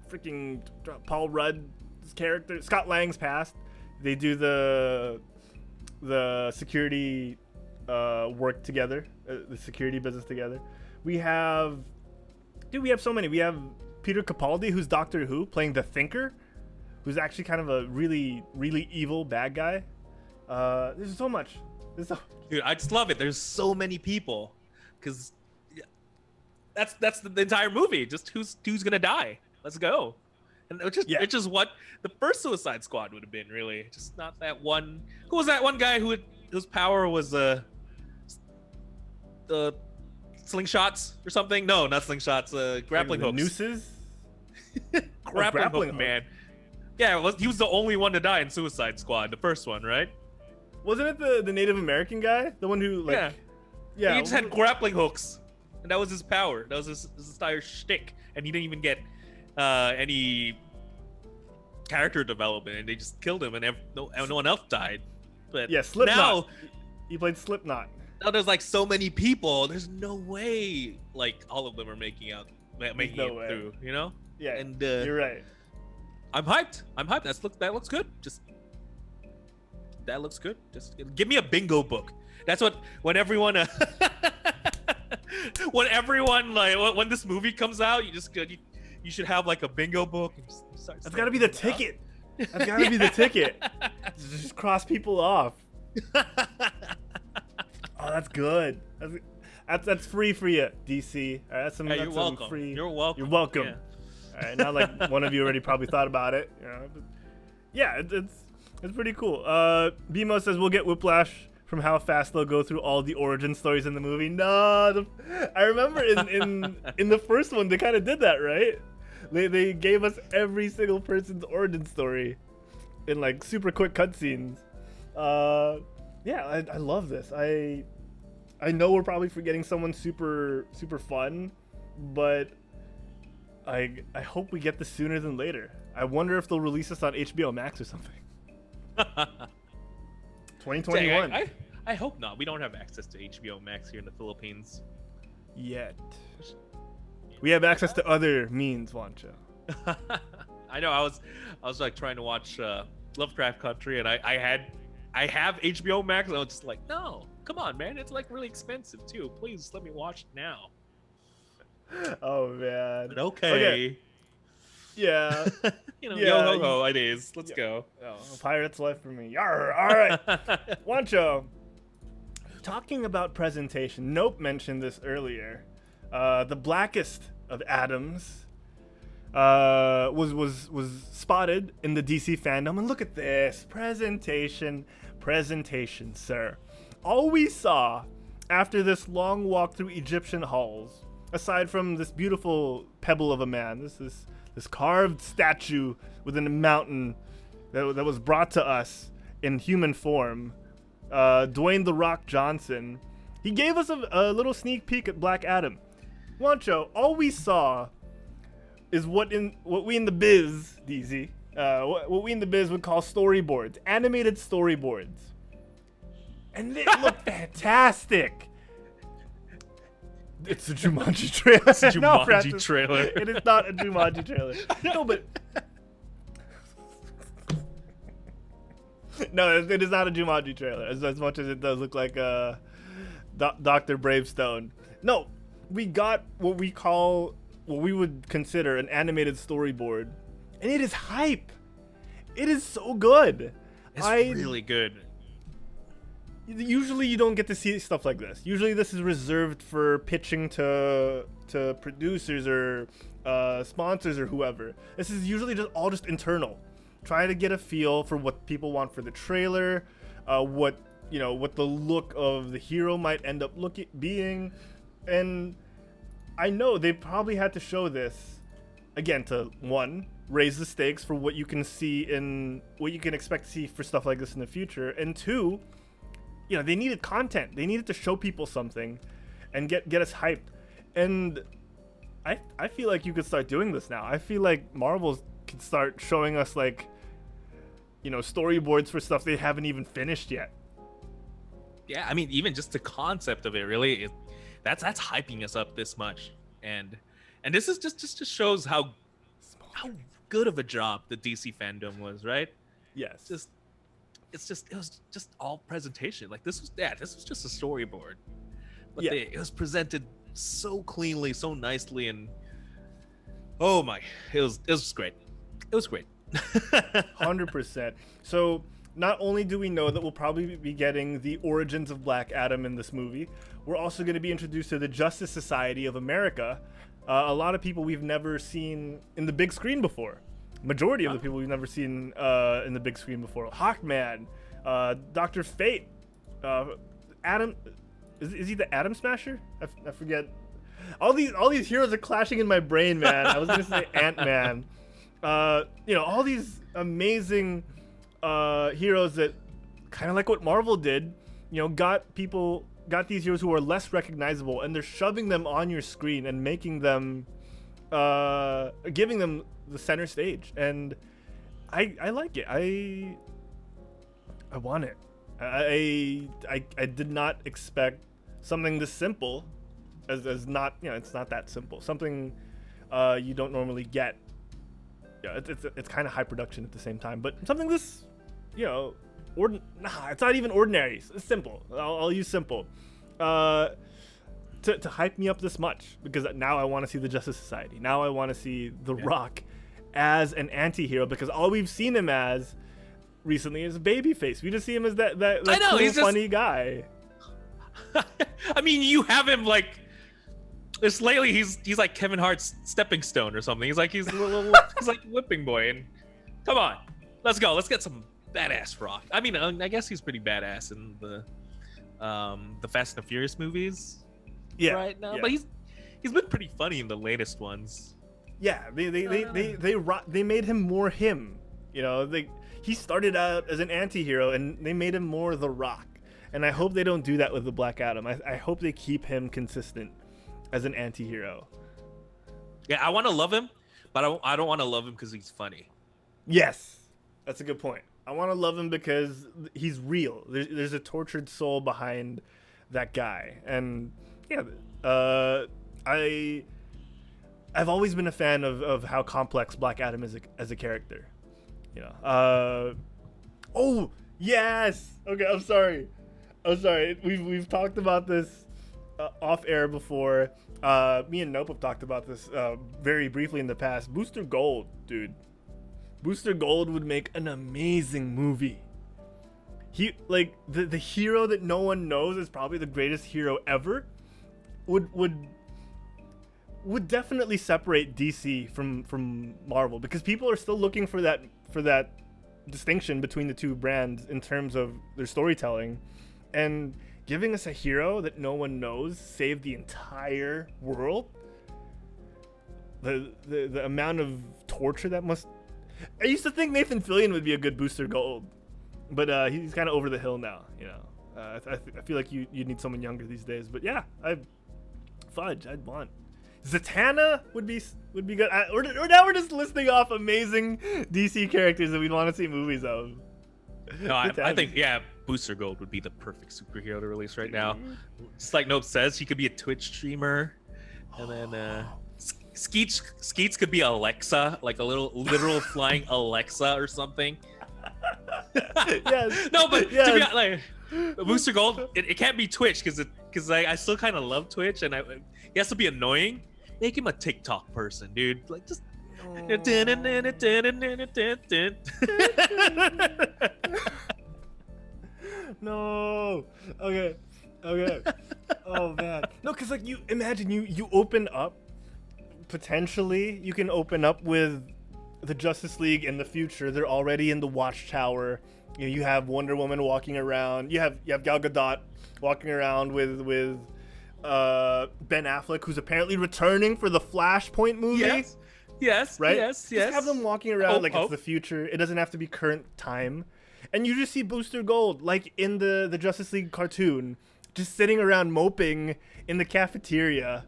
Freaking Paul Rudd's character, Scott Lang's past. They do the security work together, the security business together. We have so many. We have Peter Capaldi, who's Doctor Who, playing the Thinker, who's actually kind of a really, really evil bad guy. There's so much. Dude, I just love it. There's so many people, because that's the entire movie. Just who's gonna die. Let's go. And it's just what the first Suicide Squad would have been, really. Just not that one. Who was that one guy whose power was the slingshots or something? No, not slingshots. Grappling hooks. Nooses. grappling hook, man. Yeah, he was the only one to die in Suicide Squad, the first one, right? Wasn't it the Native American guy, the one who yeah. He just had grappling hooks, and that was his power. That was his entire shtick, and he didn't even get any character development, and they just killed him, and no one else died. But yeah, Slipknot. Now he played Slipknot. Now there's like so many people. There's no way like all of them are making it through. Yeah, and you're right. I'm hyped. That looks good. That looks good. Just give me a bingo book. That's when everyone when this movie comes out, you should have like a bingo book. And That's gotta be the ticket. That's gotta be the ticket. Just cross people off. Oh, that's good. That's free for you, DC. All right, that's some. Yeah, that's you're some welcome. Free. You're welcome. You're welcome. Yeah. All right, not like one of you already probably thought about it. You know, but yeah, it's pretty cool. BMO says we'll get whiplash from how fast they'll go through all the origin stories in the movie. No, I remember in the first one they kind of did that, right? They gave us every single person's origin story in like super quick cutscenes. Yeah, I love this. I know we're probably forgetting someone super fun, but I hope we get this sooner than later. I wonder if they'll release this on HBO Max or something. 2021. I hope not. We don't have access to HBO Max here in the Philippines Yet. We have access to other means, Juancho. I know. I was like trying to watch Lovecraft Country, and I have HBO Max, and I was just like, no, come on, man, it's like really expensive too. Please let me watch it now. Oh man. But okay. Yeah. Yo Yeah, ho ho, it is. Let's go. Oh, a pirate's life for me. Yarr. All right. Juancho, talking about presentation, Nope mentioned this earlier. The blackest of Adams was spotted in the DC FanDome, and look at this presentation, sir. All we saw after this long walk through Egyptian halls, aside from this beautiful pebble of a man, this carved statue within a mountain that was brought to us in human form, Dwayne "The Rock" Johnson, he gave us a little sneak peek at Black Adam. Juancho, all we saw is what we in the biz, DZ, what we in the biz would call storyboards, animated storyboards, and they look fantastic. It's a Jumanji trailer. It's a Jumanji No, Francis, trailer. It is not a Jumanji trailer. No, but no, it is not a Jumanji trailer. As much as it does look like Dr. Bravestone. No, we got what we would consider an animated storyboard, and it is hype. It is so good. It's really good. Usually you don't get to see stuff like this. Usually this is reserved for pitching to producers or sponsors or whoever. This is usually just internal. Try to get a feel for what people want for the trailer, what the look of the hero might end up being, and I know they probably had to show this again to one, raise the stakes for what you can see in what you can expect to see for stuff like this in the future, and two, they needed content. They needed to show people something and get us hyped. And I feel like you could start doing this now. I feel like Marvel could start showing us storyboards for stuff they haven't even finished yet. Yeah, I mean, even just the concept of it, really, that's hyping us up this much. And this is just shows how good of a job the DC FanDome was, right? Yes. It was just all presentation. Like this was just a storyboard, but yeah. It was presented so cleanly, so nicely, and oh my, it was great. It was great. 100%. So not only do we know that we'll probably be getting the origins of Black Adam in this movie, we're also going to be introduced to the Justice Society of America. A lot of people we've never seen in the big screen before. Majority of the people we've never seen in the big screen before. Hawkman, Dr. Fate, Adam, is he the Atom Smasher? I forget. All these heroes are clashing in my brain, man. I was gonna say Ant-Man. All these amazing heroes that kind of like what Marvel did. Got these heroes who are less recognizable, and they're shoving them on your screen and making them, giving them the center stage, and I like it. I want it. I did not expect something this simple as not, it's not that simple. Something you don't normally get. Yeah, it's kind of high production at the same time, but something this, it's not even ordinary. It's simple. I'll use simple. To hype me up this much, because now I want to see the Justice Society. Now I want to see The Rock as an anti-hero, because all we've seen him as recently as Babyface. We just see him as that I know, cool, he's just funny guy. I mean, you have him like this lately. He's like Kevin Hart's stepping stone or something. He's like he's like whipping boy. And come on, let's go. Let's get some badass Rock. I mean, I guess he's pretty badass in the Fast and the Furious movies. Yeah, right now, yeah. but he's been pretty funny in the latest ones. Yeah, they made him more him. You know, he started out as an anti-hero and they made him more The Rock. And I hope they don't do that with the Black Adam. I hope they keep him consistent as an anti-hero. Yeah, I want to love him, but I don't want to love him because he's funny. Yes, that's a good point. I want to love him because he's real. There's a tortured soul behind that guy. And yeah, I've always been a fan of how complex Black Adam is as a character. You know. Oh yes. Okay, I'm sorry. We've talked about this off air before. Me and Nope have talked about this very briefly in the past. Booster Gold, dude. Booster Gold would make an amazing movie. He like the hero that no one knows is probably the greatest hero ever. Would definitely separate DC from Marvel because people are still looking for that distinction between the two brands in terms of their storytelling, and giving us a hero that no one knows saved the entire world. The amount of torture that must. I used to think Nathan Fillion would be a good Booster Gold, but he's kind of over the hill now. You know, I feel like you need someone younger these days. But yeah, I'd want. Zatanna would be good. Or now we're just listing off amazing DC characters that we'd want to see movies of. No, I think Booster Gold would be the perfect superhero to release right now. Just like Nope says, he could be a Twitch streamer, and then Skeets could be Alexa, like a literal flying Alexa or something. Yes. No, but yes. to be honest, like Booster Gold, it can't be Twitch because I still kind of love Twitch, and he has to be annoying. Make him a TikTok person, dude. Like just. No. Okay. Oh man. No, because like you imagine you open up. Potentially, you can open up with the Justice League in the future. They're already in the Watchtower. You know, you have Wonder Woman walking around. You have Gal Gadot walking around with Ben Affleck, who's apparently returning for the Flashpoint movie. Yes. Right? Yes. Just have them walking around It's the future. It doesn't have to be current time. And you just see Booster Gold, like in the Justice League cartoon, just sitting around moping in the cafeteria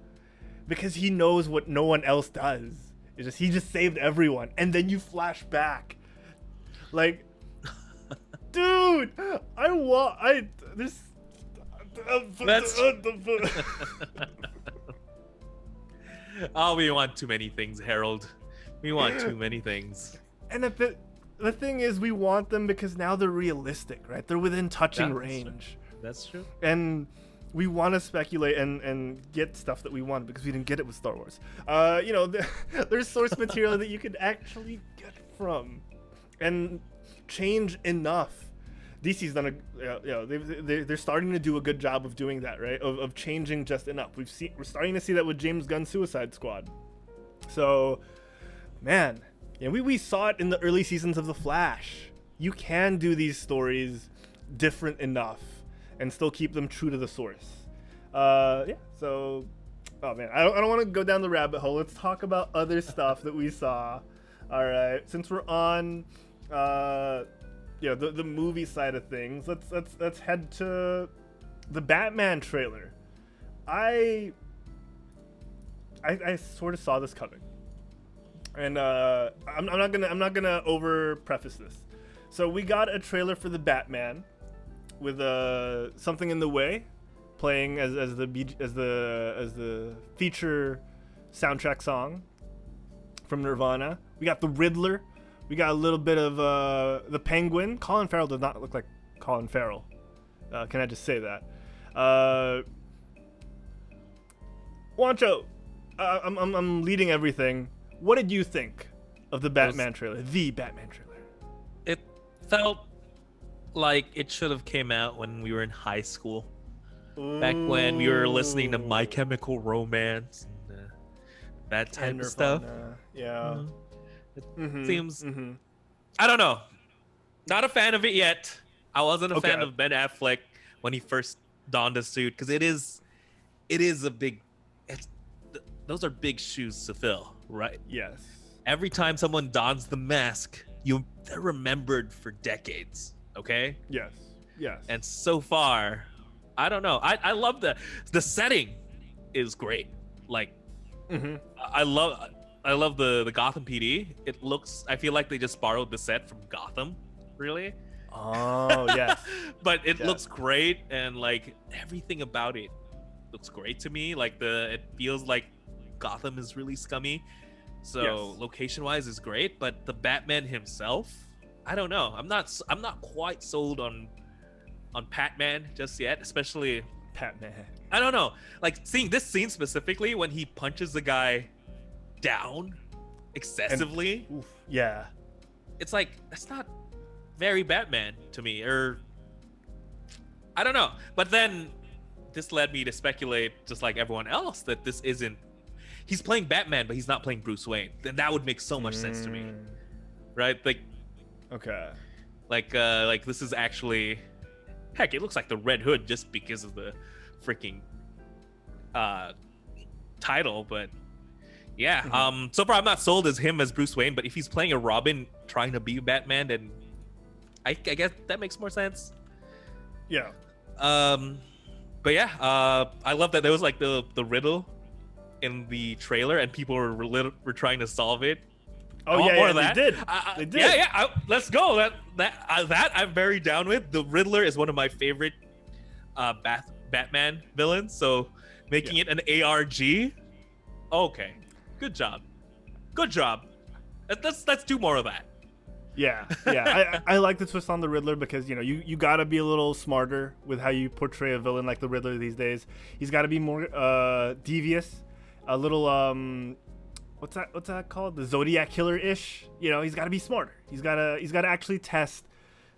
because he knows what no one else does. He just saved everyone. And then you flash back. Like, dude, we want too many things, Herald. We want too many things. And the thing is, we want them because now they're realistic, right? They're within touching range. That's true. And we want to speculate and get stuff that we want because we didn't get it with Star Wars. There's source material that you could actually get from and change enough. DC's done they're starting to do a good job of doing that, right? Of changing just enough. We're starting to see that with James Gunn's Suicide Squad. So, man, we saw it in the early seasons of The Flash. You can do these stories different enough and still keep them true to the source. So, oh man, I don't want to go down the rabbit hole. Let's talk about other stuff that we saw. All right, since we're on, the movie side of things, let's head to the Batman trailer. I sort of saw this coming, and I'm not gonna over preface this. So we got a trailer for the Batman with Something in the Way playing as the feature soundtrack song from Nirvana. We got the Riddler. We got a little bit of the Penguin. Colin Farrell does not look like Colin Farrell. Can I just say that? Juancho, I'm leading everything. What did you think of the Batman trailer? The Batman trailer. It felt like it should have came out when we were in high school. Back when we were listening to My Chemical Romance and that type of stuff. Yeah. It seems I don't know. Not a fan of it yet. I wasn't a fan of Ben Affleck when he first donned a suit because it is a big. Those are big shoes to fill, right? Yes. Every time someone dons the mask, they're remembered for decades. Okay. Yes. And so far, I don't know. I love the setting is great. Like, I love the Gotham PD. It looks. I feel like they just borrowed the set from Gotham. Really. Oh yes. But it looks great, and like everything about it looks great to me. Like it feels like Gotham is really scummy. So location wise is great, but the Batman himself, I don't know. I'm not quite sold on Batman just yet, especially Batman. I don't know. Like seeing this scene specifically when he punches the guy down excessively. Yeah. It's like that's not very Batman to me, or I don't know. But then this led me to speculate, just like everyone else, that this isn't. He's playing Batman, but he's not playing Bruce Wayne. Then that would make so much sense to me, right? Like, okay, like this is actually, heck, it looks like the Red Hood just because of the freaking title, but yeah. So far I'm not sold as him as Bruce Wayne, but if he's playing a Robin trying to be Batman, then I guess that makes more sense. Yeah. But yeah, I love that there was like the riddle in the trailer, and people were trying to solve it. Oh yeah, they did. They did. Yeah. Let's go. That I'm very down with. The Riddler is one of my favorite Batman villains. So making it an ARG, okay, good job. Let's do more of that. Yeah. I like the twist on the Riddler because you gotta be a little smarter with how you portray a villain like the Riddler these days. He's got to be more devious, a little what's that called? The Zodiac killer-ish. He's got to be smarter. He's got to actually test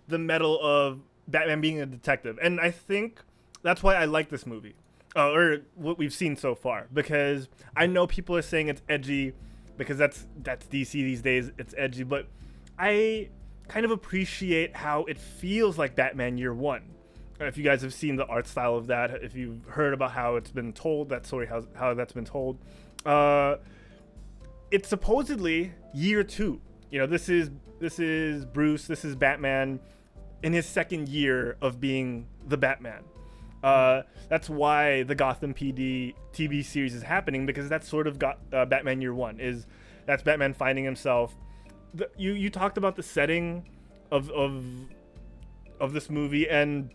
the mettle of Batman being a detective. And I think that's why I like this movie, or what we've seen so far, because I know people are saying it's edgy because that's DC these days. It's edgy, but I kind of appreciate how it feels like Batman Year One. If you guys have seen the art style of that, if you've heard about how it's been told, that story, how that's been told, it's supposedly Year Two. This is Bruce, this is Batman in his second year of being the Batman. That's why the Gotham PD TV series is happening, because that's sort of got Batman Year One. That's Batman finding himself. You talked about the setting of this movie, and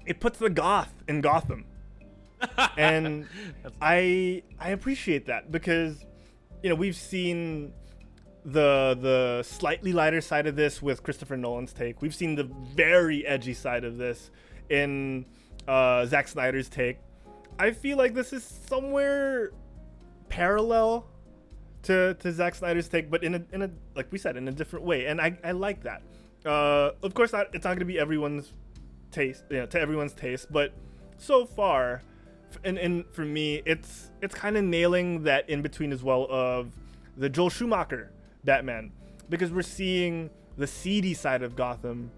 it puts the goth in Gotham, and I appreciate that, because we've seen the slightly lighter side of this with Christopher Nolan's take. We've seen the very edgy side of this in Zack Snyder's take. I feel like this is somewhere parallel to Zack Snyder's take, but in a like we said, in a different way, and I like that. Of course, it's not going to be everyone's taste, to everyone's taste, but so far, and for me, it's kind of nailing that in between as well of the Joel Schumacher Batman, because we're seeing the seedy side of Gotham,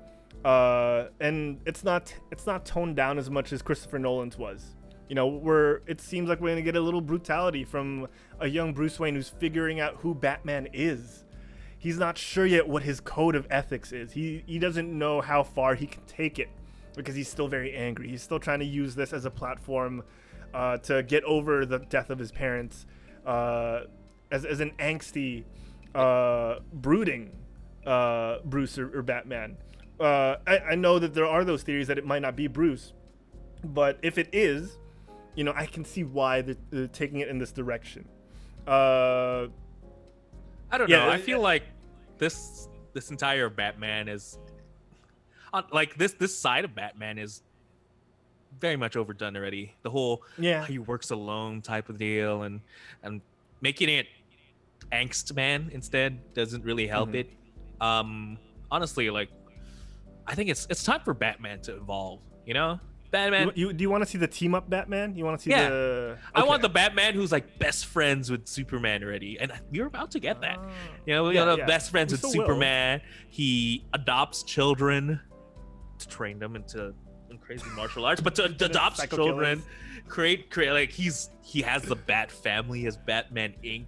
and it's not toned down as much as Christopher Nolan's was. It seems like we're gonna get a little brutality from a young Bruce Wayne who's figuring out who Batman is. He's not sure yet what his code of ethics is. He doesn't know how far he can take it, because he's still very angry. He's still trying to use this as a platform to get over the death of his parents, as an angsty, brooding Bruce or Batman. I know that there are those theories that it might not be Bruce, but if it is, I can see why they're taking it in this direction. I don't know. I feel like this entire Batman is like this side of Batman is very much overdone already. The whole he works alone type of deal, and making it angst man instead doesn't really help it. Honestly, like I think it's time for Batman to evolve. You know, Batman. Do you want to see the team up Batman? You want to see Yeah. the? I want the Batman who's like best friends with Superman already, and we're about to get that. You know, we're gonna have best friends with Superman. He adopts children to train them into crazy martial arts, but to adopt children, create like he has the Bat family, his Batman Inc.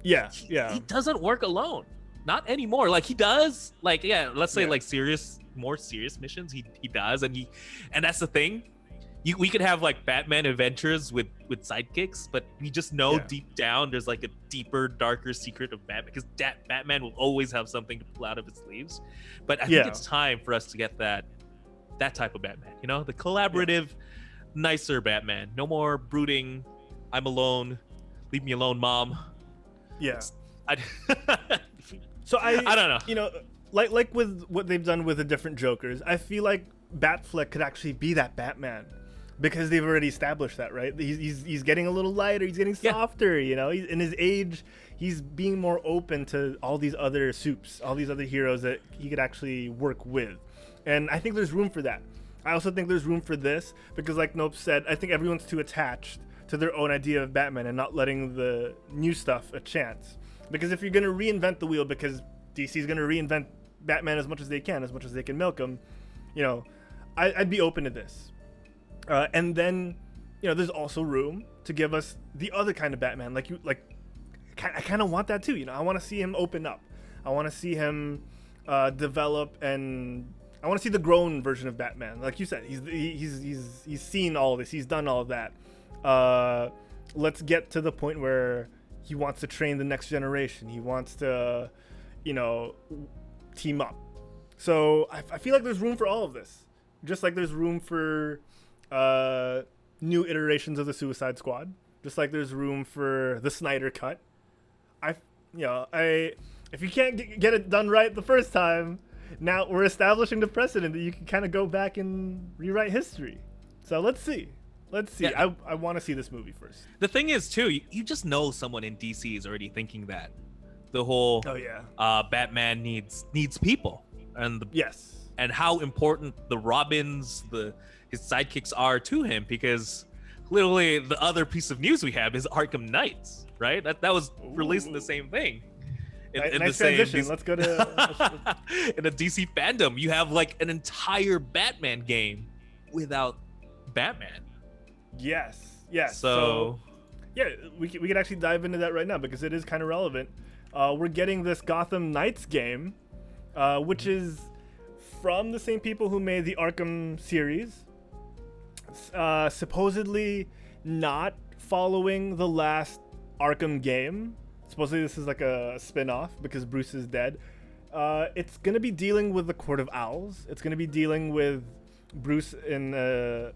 Yeah, He doesn't work alone, not anymore. Like he does, like let's say like more serious missions. He does, and that's the thing. We could have like Batman adventures with sidekicks, but we just know deep down there's like a deeper, darker secret of Batman, because Batman will always have something to pull out of his sleeves. But I think it's time for us to get that type of Batman, you know, the collaborative, nicer Batman. No more brooding, I'm alone, leave me alone, mom. So I don't know, you know, like with what they've done with the different Jokers, I feel like Batfleck could actually be that Batman, because they've already established that, right? He's getting a little lighter, he's getting softer, you know, in his age, he's being more open to all these other supes, all these other heroes that he could actually work with. And I think there's room for that. I also think there's room for this, because like Nope said, I think everyone's too attached to their own idea of Batman and not letting the new stuff a chance. Because if you're going to reinvent the wheel, because DC's going to reinvent Batman as much as they can milk him, you know, I'd be open to this. And then, you know, there's also room to give us the other kind of Batman. I kind of want that too. You know, I want to see him open up. I want to see him develop, and I want to see the grown version of Batman. Like you said, he's seen all of this. He's done all of that. Let's get to the point where he wants to train the next generation. He wants to, you know, team up. So I feel like there's room for all of this. Just like there's room for new iterations of the Suicide Squad. Just like there's room for the Snyder Cut. If you can't get it done right the first time, now we're establishing the precedent that you can kind of go back and rewrite history. So let's see. Yeah. I want to see this movie first. The thing is, too, you just know someone in DC is already thinking that. The whole Batman needs people. And and how important the Robins, his sidekicks are to him, because literally the other piece of news we have is Arkham Knights, right? That was released in the same thing. In nice the same transition. Let's go to in the DC fandom, you have like an entire Batman game without Batman. Yes. So we could actually dive into that right now, because it is kind of relevant. We're getting this Gotham Knights game, which is from the same people who made the Arkham series. Supposedly not following the last Arkham game. Supposedly this is like a spin-off because Bruce is dead. It's going to be dealing with the Court of Owls. It's going to be dealing with Bruce in the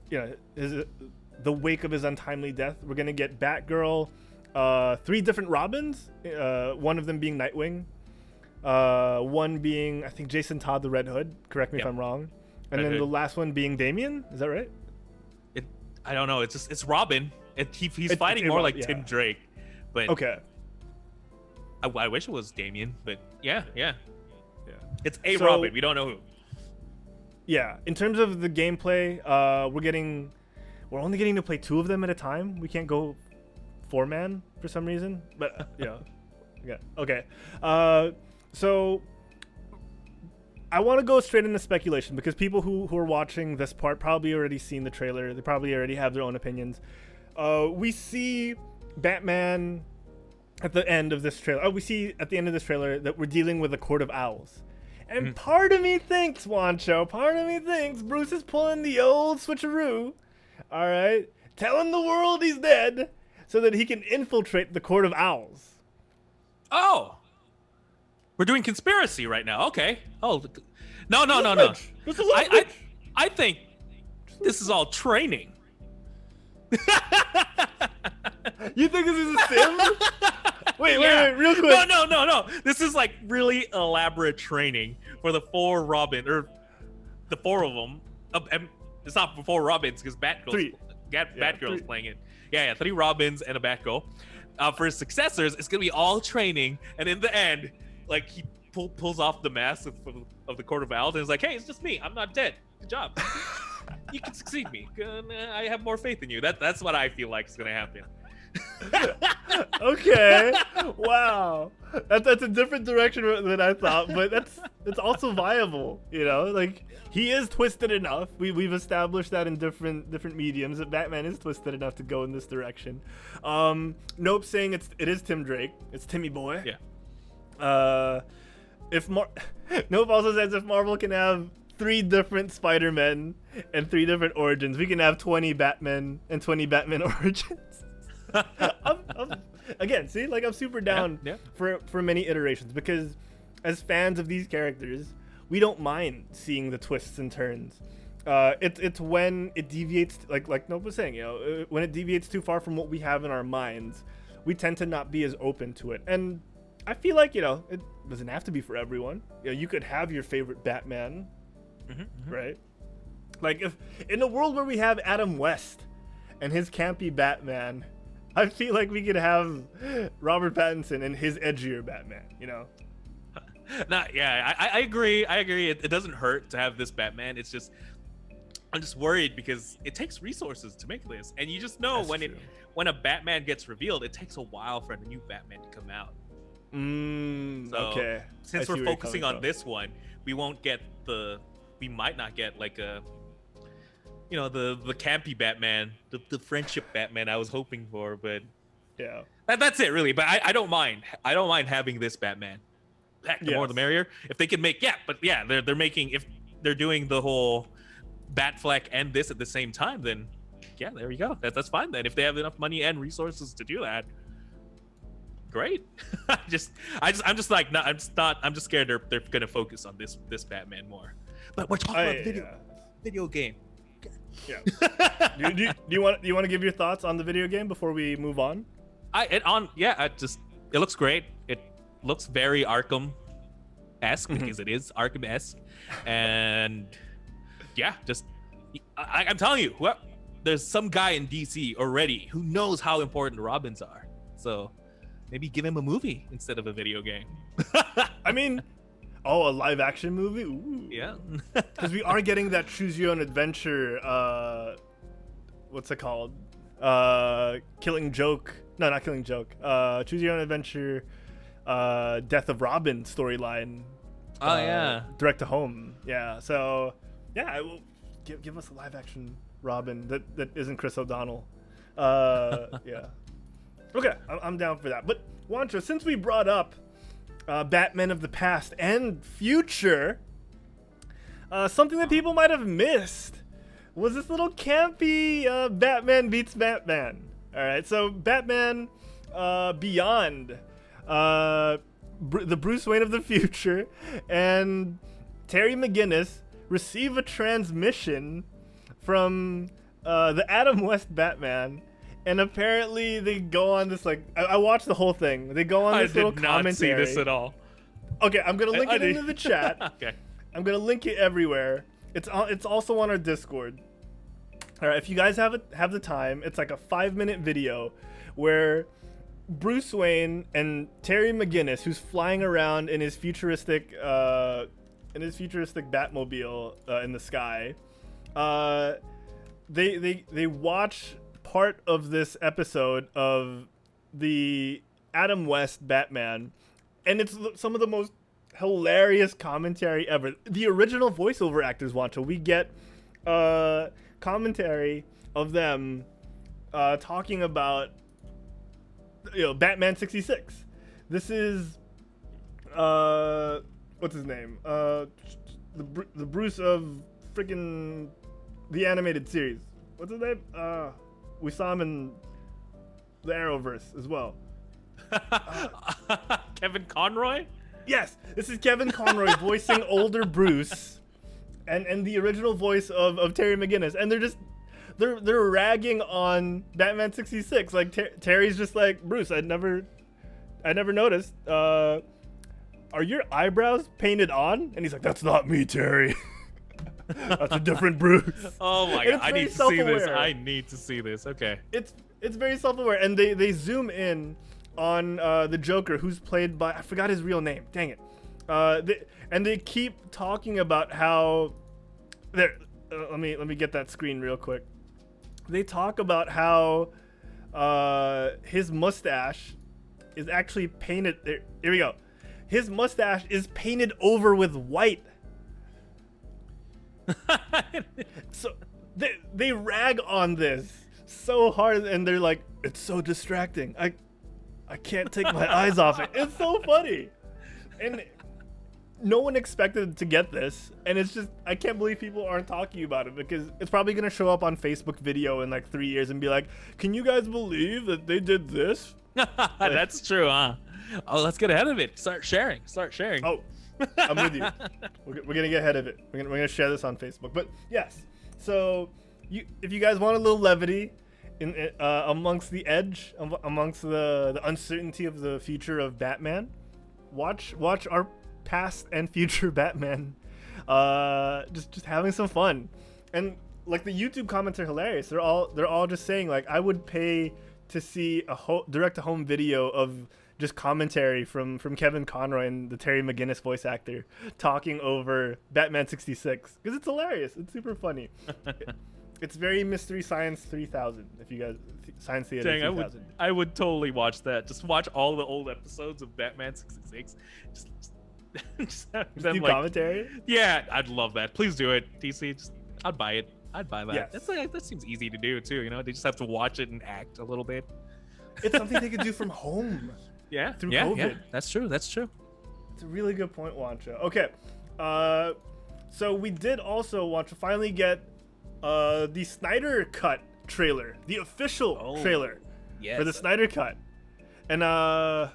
wake of his untimely death. We're going to get Batgirl, 3 different Robins, one of them being Nightwing, one being, I think, Jason Todd the Red Hood. Correct me if I'm wrong. And then the last one being Damian. Is that right? I don't know. It's Robin. He's fighting more like Tim Drake. But okay. I wish it was Damian, but yeah. It's Robin. We don't know who. Yeah. In terms of the gameplay, we're only getting to play 2 of them at a time. We can't go 4-man for some reason. But yeah. Okay. So I want to go straight into speculation, because people who are watching this part probably already seen the trailer. They probably already have their own opinions. We see Batman at the end of this trailer. We see at the end of this trailer that we're dealing with the Court of Owls. And part of me thinks, Juancho, Bruce is pulling the old switcheroo, all right, telling the world he's dead so that he can infiltrate the Court of Owls. Oh. We're doing conspiracy right now. Okay. Oh, no. I think this is all training. You think this is a sim? Wait, real quick. No. This is like really elaborate training for the 4 Robin, or the 4 of them. It's not 4 Robins, because Batgirl's playing it. Yeah, 3 Robins and a Batgirl. For his successors, it's gonna be all training, and in the end, like pulls off the mask of the Court of Owls and is like, "Hey, it's just me. I'm not dead. Good job. You can succeed me. I have more faith in you." That's what I feel like is gonna happen. Okay. Wow. That's a different direction than I thought, but it's also viable. You know, like he is twisted enough. We've established that in different mediums that Batman is twisted enough to go in this direction. Nope, saying it is Tim Drake. It's Timmy Boy. Yeah. Nope also says if Marvel can have 3 different Spider-Men and 3 different origins, we can have 20 Batmen and 20 Batman origins. Again, see, like I'm super down for many iterations because as fans of these characters, we don't mind seeing the twists and turns. It's when it deviates, like Nope was saying, you know, when it deviates too far from what we have in our minds, we tend to not be as open to it. And I feel like, you know, it doesn't have to be for everyone. You know, you could have your favorite Batman, right? Like if in a world where we have Adam West and his campy Batman, I feel like we could have Robert Pattinson and his edgier Batman, you know? I agree. It doesn't hurt to have this Batman. It's just, I'm just worried because it takes resources to make this. And you just know when a Batman gets revealed, it takes a while for a new Batman to come out. Okay. Since we're focusing on this one, we might not get like a, you know, the campy Batman, the friendship Batman I was hoping for, but yeah, that's it really. But I don't mind. I don't mind having this Batman. Heck, the more the merrier. If they can make, they're making, if they're doing the whole Batfleck and this at the same time, then yeah, there you go. That's fine then. If they have enough money and resources to do that, great. I'm just scared they're gonna focus on this Batman more. But we're talking about video game. Yeah. do you want to give your thoughts on the video game before we move on? It looks great. It looks very Arkham-esque because it is Arkham-esque, and yeah, I'm telling you, there's some guy in DC already who knows how important Robins are. So maybe give him a movie instead of a video game. I mean, a live action movie? Ooh. Yeah. Because we are getting that choose your own adventure, what's it called? Killing Joke. No, not Killing Joke. Choose your own adventure, Death of Robin storyline. Oh, yeah. Direct to home. Yeah. So, yeah, give us a live action Robin that isn't Chris O'Donnell. Yeah. Okay, I'm down for that. But, Juancho, since we brought up Batman of the past and future, something that people might have missed was this little campy Batman beats Batman. All right, so Batman Beyond, the Bruce Wayne of the future, and Terry McGinnis receive a transmission from the Adam West Batman. And apparently they go on this, like, I watched the whole thing. They go on this little commentary. I did not see this at all. Okay, I'm going to link it into the chat. Okay. I'm going to link it everywhere. It's also on our Discord. All right, if you guys have the time, it's like a 5-minute video where Bruce Wayne and Terry McGinnis, who's flying around in his futuristic Batmobile in the sky, they watch part of this episode of the Adam West Batman, and it's some of the most hilarious commentary ever. The original voiceover actors, Juancho, we get commentary of them talking about, you know, Batman 66. This is what's his name? The Bruce of freaking the animated series. What's his name? We saw him in the Arrowverse as well. Kevin Conroy? Yes, this is Kevin Conroy voicing older Bruce, and the original voice of Terry McGinnis, and they're ragging on Batman 66. Like Terry's just like, Bruce, I never noticed. Are your eyebrows painted on? And he's like, that's not me, Terry. That's a different Bruce. Oh my god, I need to see this. I need to see this. Okay. It's very self-aware, and they zoom in on the Joker, who's played by, I forgot his real name. Dang it. And they keep talking about how there. Let me get that screen real quick. They talk about how his mustache is actually painted. Here we go. His mustache is painted over with white. So they rag on this so hard, and they're like, it's so distracting. I can't take my eyes off it. It's so funny. And no one expected to get this, and it's just, I can't believe people aren't talking about it, because it's probably going to show up on Facebook video in like 3 years and be like, can you guys believe that they did this? That's true, huh? Oh, let's get ahead of it. Start sharing. Oh, I'm with you. We're going to get ahead of it. We're going to share this on Facebook. But yes, so if you guys want a little levity in amongst the edge, amongst the uncertainty of the future of Batman, watch our past and future Batman, just having some fun. And like, the YouTube comments are hilarious. They're all just saying like, I would pay to see a direct-to-home video of just commentary from Kevin Conroy and the Terry McGinnis voice actor talking over Batman 66, because it's hilarious. It's super funny. It's very Mystery Science 3000. If you guys, Science Theater 3000. I would totally watch that. Just watch all the old episodes of Batman 66. Just do like, commentary. Yeah, I'd love that. Please do it, DC. I'd buy it. I'd buy that. Yes. That's like, that seems easy to do too. You know, they just have to watch it and act a little bit. It's something they could do from home. Yeah, through COVID. Yeah, that's true. It's a really good point, Juancho. Okay, so we did also want to finally get the Snyder Cut trailer, the official trailer for the Snyder Cut, and I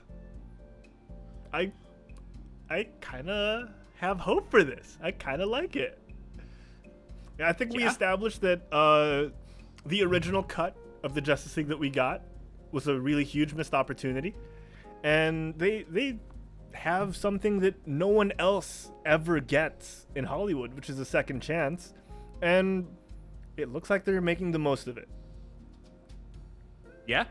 kind of have hope for this. I kind of like it. I think we established that the original cut of the Justice League that we got was a really huge missed opportunity. And they have something that no one else ever gets in Hollywood, which is a second chance. And it looks like they're making the most of it. Yeah.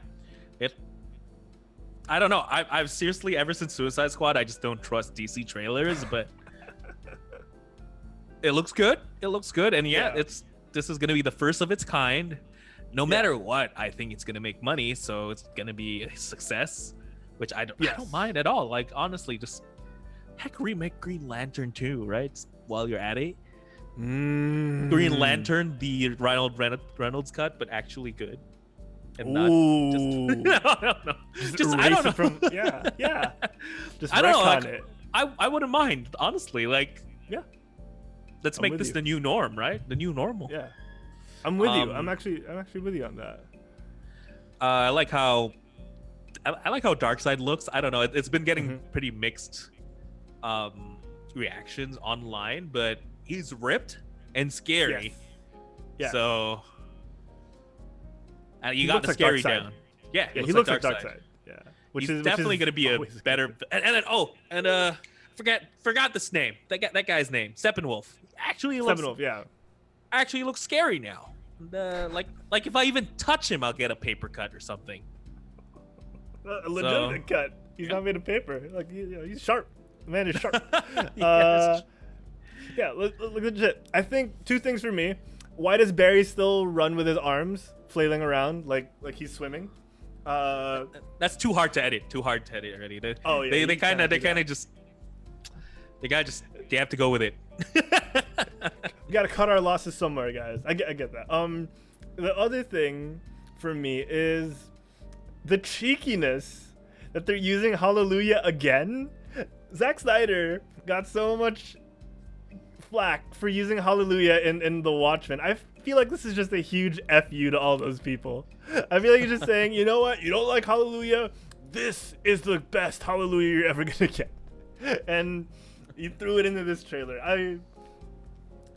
I don't know. I've seriously, ever since Suicide Squad, I just don't trust DC trailers, but it looks good. And this is going to be the first of its kind. No matter what, I think it's going to make money, so it's going to be a success. Which I don't mind at all. Like, honestly, just heck, remake Green Lantern 2, right? While you're at it. Green Lantern, the Reynolds cut, but actually good. And not just I don't know. From, yeah. Just I don't know. Like, it. I wouldn't mind, honestly. Like, yeah. Let's make this the new norm, right? The new normal. Yeah. I'm with you. I'm actually with you on that. I like how Darkseid looks. I don't know. It's been getting pretty mixed reactions online, but he's ripped and scary. Yes. So you got the scary down. Yeah, he looks like Darkseid. Yeah. Which is definitely going to be a better. And then forgot this name. That guy's name. Steppenwolf. Actually looks scary now. Like if I even touch him, I'll get a paper cut or something. A legitimate cut. He's not made of paper. Like, he's sharp. The man is sharp. Legit. I think two things for me. Why does Barry still run with his arms flailing around like he's swimming? That's too hard to edit. Already. They have to go with it. We gotta cut our losses somewhere, guys. I get that. The other thing for me is the cheekiness that they're using Hallelujah again. Zack Snyder got so much flack for using Hallelujah in The Watchmen. I feel like this is just a huge F you to all those people. I feel like you're just saying, you know what? You don't like Hallelujah? This is the best Hallelujah you're ever gonna get. And you threw it into this trailer.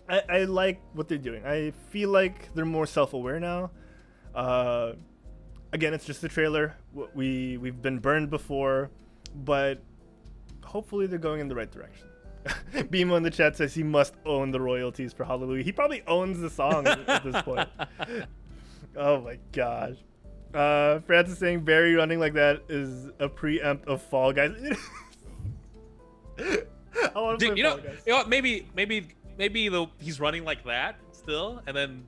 I like what they're doing. I feel like they're more self-aware now. Again, it's just a trailer. We've been burned before, but hopefully they're going in the right direction. Beamo in the chat says he must own the royalties for Hallelujah. He probably owns the song at this point. Oh my gosh. Francis saying Barry running like that is a preempt of Fall Guys. I want to play You Fall know, Guys. you know what? Maybe he's running like that still, and then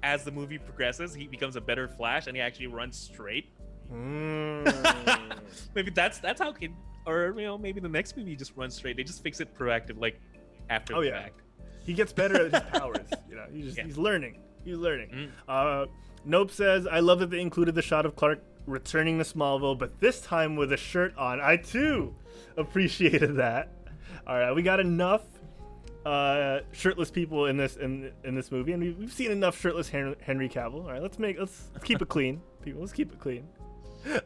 as the movie progresses, he becomes a better Flash, and he actually runs straight. Maybe that's how he, or maybe the next movie just runs straight. They just fix it proactive, like after the fact. He gets better at his powers. He's learning. He's learning. Nope says, I love that they included the shot of Clark returning to Smallville, but this time with a shirt on. I too appreciated that. All right, we got enough shirtless people in this movie, and we've seen enough shirtless Henry Cavill. All right, let's keep it clean, people. Let's keep it clean.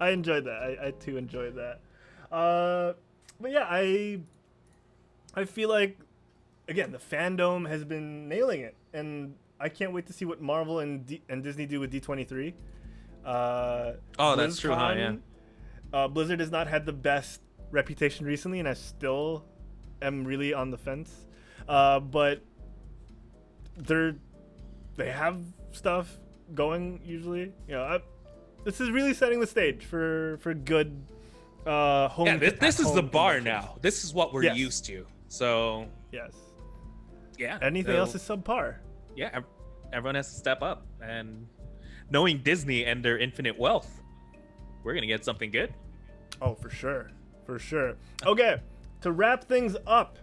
I enjoyed that. I too enjoyed that. But yeah, I feel like, again, the FanDome has been nailing it, and I can't wait to see what Marvel and Disney do with D23. That's true, huh? Yeah. Blizzard has not had the best reputation recently, and I still am really on the fence. But they have stuff going usually. This is really setting the stage for good home. Yeah, this is the bar conventions. now. This is what we're used to. So yes. Yeah. Anything else is subpar. Yeah, everyone has to step up, and knowing Disney and their infinite wealth, we're gonna get something good. Oh, for sure. Okay, to wrap things up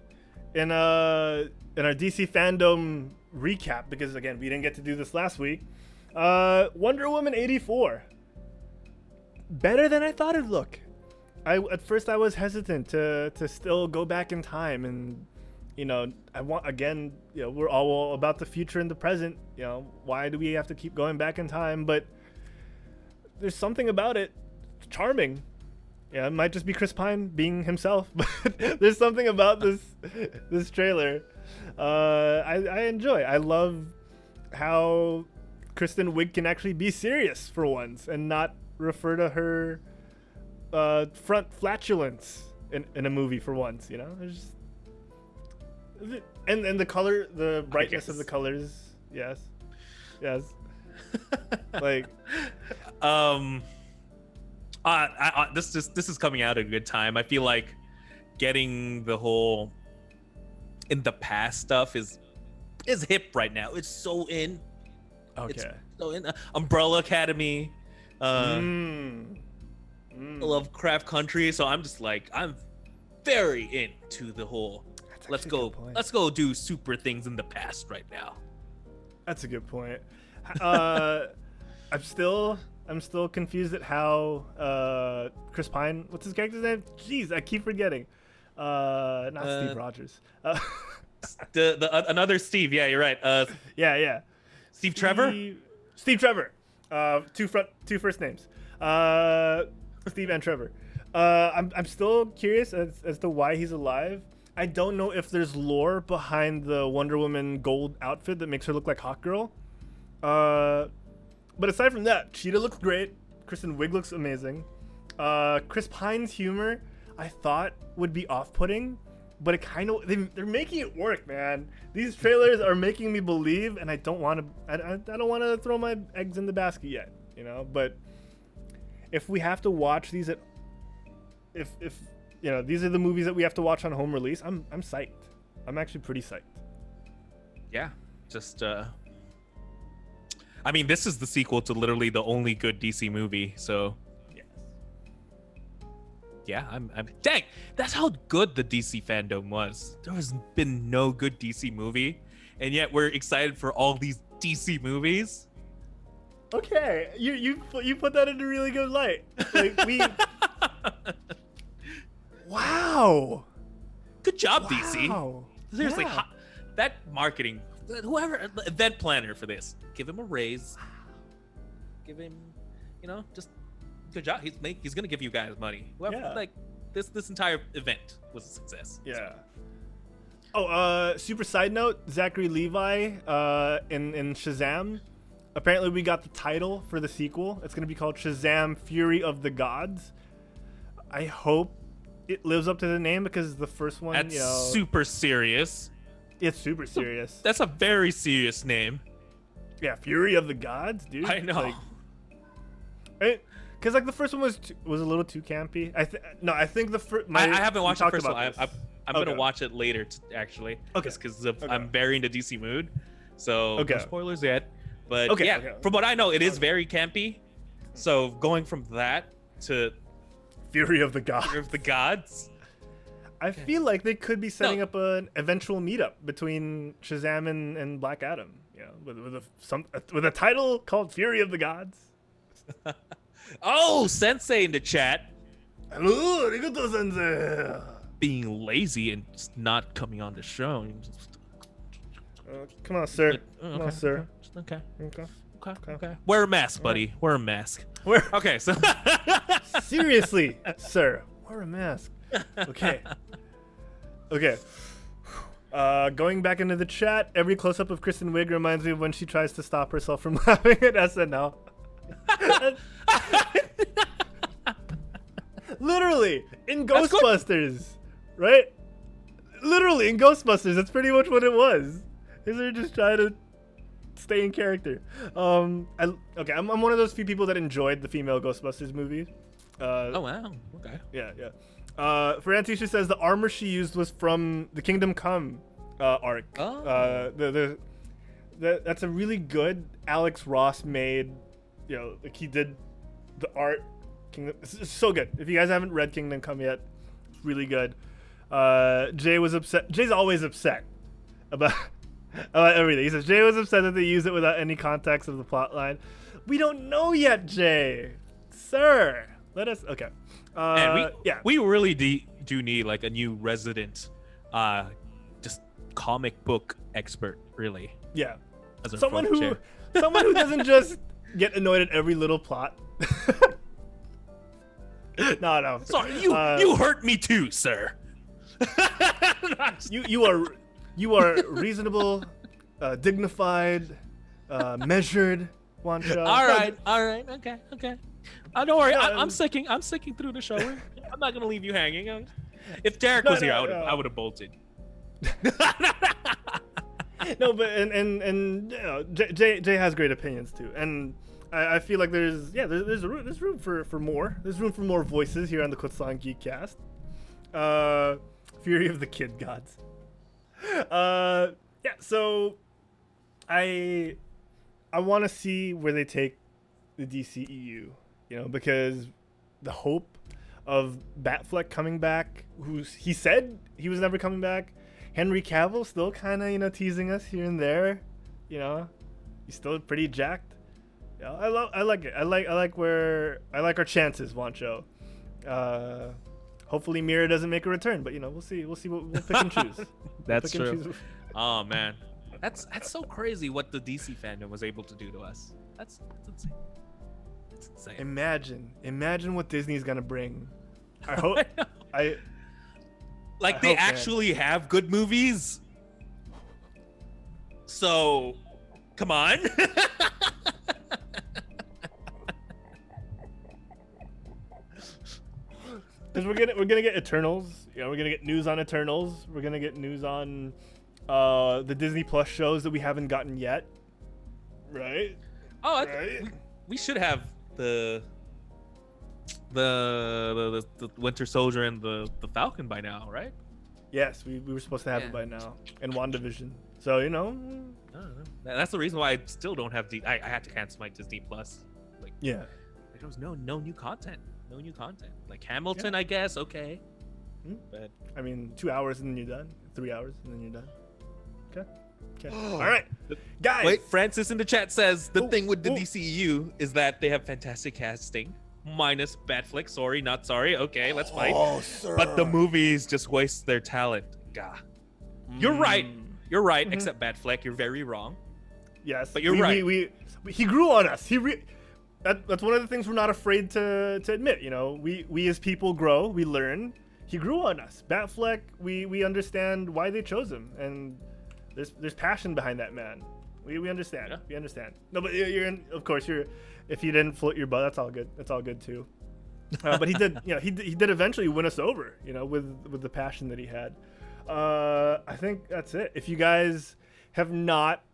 in our DC FanDome recap, because again we didn't get to do this last week. Wonder Woman 84, better than I thought it'd look. At first I was hesitant to still go back in time, and I want, again, we're all about the future and the present. Why do we have to keep going back in time? But there's something about it. It's charming. Yeah, it might just be Chris Pine being himself, but there's something about this trailer I enjoy. I love how Kristen Wiig can actually be serious for once and not refer to her front flatulence in a movie for once. There's and the color, the brightness of the colors. Yes. Like, this is coming out at a good time. I feel like getting the whole in the past stuff is hip right now. It's so in. Okay. It's so in. Umbrella Academy. Lovecraft Country. So I'm just like, I'm very into the whole. Let's go do super things in the past right now. That's a good point. I'm still confused at how Chris Pine, what's his character's name? Jeez, I keep forgetting. Not Steve Rogers. Another Steve. Yeah, you're right. Yeah. Steve Trevor. Steve Trevor. Two first names. Steve and Trevor. I'm still curious as to why he's alive. I don't know if there's lore behind the Wonder Woman gold outfit that makes her look like Hawkgirl. But aside from that, Cheetah looks great. Kristen Wiig looks amazing. Chris Pine's humor, I thought, would be off-putting, but it kind of they're making it work, man. These trailers are making me believe, and I don't want to throw my eggs in the basket yet, But if we have to watch these if these are the movies that we have to watch on home release, I'm psyched. I'm actually pretty psyched. Yeah, just I mean, this is the sequel to literally the only good DC movie, so yes. Yeah, I'm dang, that's how good the DC FanDome was. There has been no good DC movie, and yet we're excited for all these DC movies. Okay, you put that in a really good light. Like Wow. Good job, DC. Seriously, Yeah. that marketing, whoever, event planner for this, give him a raise. Give him, just good job. He's gonna give you guys money. Whoever, like this entire event was a success. Yeah. Oh, super side note, Zachary Levi in Shazam. Apparently we got the title for the sequel. It's gonna be called Shazam: Fury of the Gods. I hope it lives up to the name, because the first one, that's super serious. It's super serious. That's a very serious name. Yeah, Fury of the Gods, dude. I know. Because the first one was a little too campy. I think the first. I haven't watched the first one. I'm gonna watch it later, actually. Okay. Just because I'm very into DC mood. So no spoilers yet. But from what I know, it is very campy. So going from that to Fury of the Gods. Fury of the Gods. I feel like they could be setting up an eventual meetup between Shazam and Black Adam. You know, with a title called Fury of the Gods. Oh, Sensei in the chat. Hello, arigato, Sensei. Being lazy and just not coming on the show. Come on, sir. Come on, sir. Okay. Wear a mask, buddy. Wear a mask. Okay, so seriously, sir, wear a mask. Okay. Going back into the chat, every close-up of Kristen Wiig reminds me of when she tries to stop herself from laughing at SNL. Literally, in Ghostbusters, right? Literally, in Ghostbusters, that's pretty much what it was. Is they're just trying to stay in character. I'm one of those few people that enjoyed the female Ghostbusters movie. Oh wow. Okay. Yeah. Frantisha says the armor she used was from the Kingdom Come arc. That's a really good Alex Ross made. You know, like he did the art. It's so good. If you guys haven't read Kingdom Come yet, it's really good. Jay was upset. Jay's always upset about everything. He says Jay was upset that they used it without any context of the plot line. We don't know yet, Jay. Sir, let us. Okay. And we really do need like a new resident, just comic book expert, really. Yeah. Someone who doesn't just get annoyed at every little plot. No. Sorry, you hurt me too, sir. You are reasonable, dignified, measured, Juancho. All right, okay. Don't worry, I'm sticking through the show. I'm not gonna leave you hanging. If Derek was here, I would have bolted. No, but and you know, Jay has great opinions too, and I feel like there's room for more. There's room for more voices here on the Kutsang Geekcast. Fury of the Kid Gods. So I want to see where they take the DCEU, you know, because the hope of Batfleck coming back, he said he was never coming back. Henry Cavill still kind of, you know, teasing us here and there, you know, he's still pretty jacked. Yeah, I like it. I like our chances, Juancho. Hopefully Mira doesn't make a return, but you know, we'll see what we'll pick and choose. That's true. Oh man, that's so crazy what the DC fandom was able to do to us. That's insane. That's insane. Imagine what Disney's gonna bring. I hope they actually have good movies. So, come on. Because we're gonna get Eternals. You know, we're gonna get news on Eternals. We're gonna get news on the Disney Plus shows that we haven't gotten yet. Right? Oh, we should have the Winter Soldier and the Falcon by now, right? Yes, we were supposed to have it by now. And WandaVision. So, you know. I don't know. That's the reason why I still don't have I had to cancel my Disney Plus. There was no new content. No new content. Like Hamilton, I guess. Okay. But I mean, 2 hours and then you're done. 3 hours and then you're done. Okay. All right, guys. Wait, Francis in the chat says the thing with the DCEU is that they have fantastic casting, minus Batfleck. Sorry, not sorry. Okay, let's fight. Sir. But the movies just waste their talent. Gah. You're right. You're right. Mm-hmm. Except Batfleck, you're very wrong. Yes, but you're right. He grew on us. That's one of the things we're not afraid to admit. You know, we as people grow, we learn. He grew on us. Batfleck, we understand why they chose him, and there's passion behind that man. We understand. Yeah. We understand. No, but of course if you didn't float your butt, that's all good. That's all good too. But he did, you know, he did eventually win us over, you know, with the passion that he had. I think that's it. If you guys have not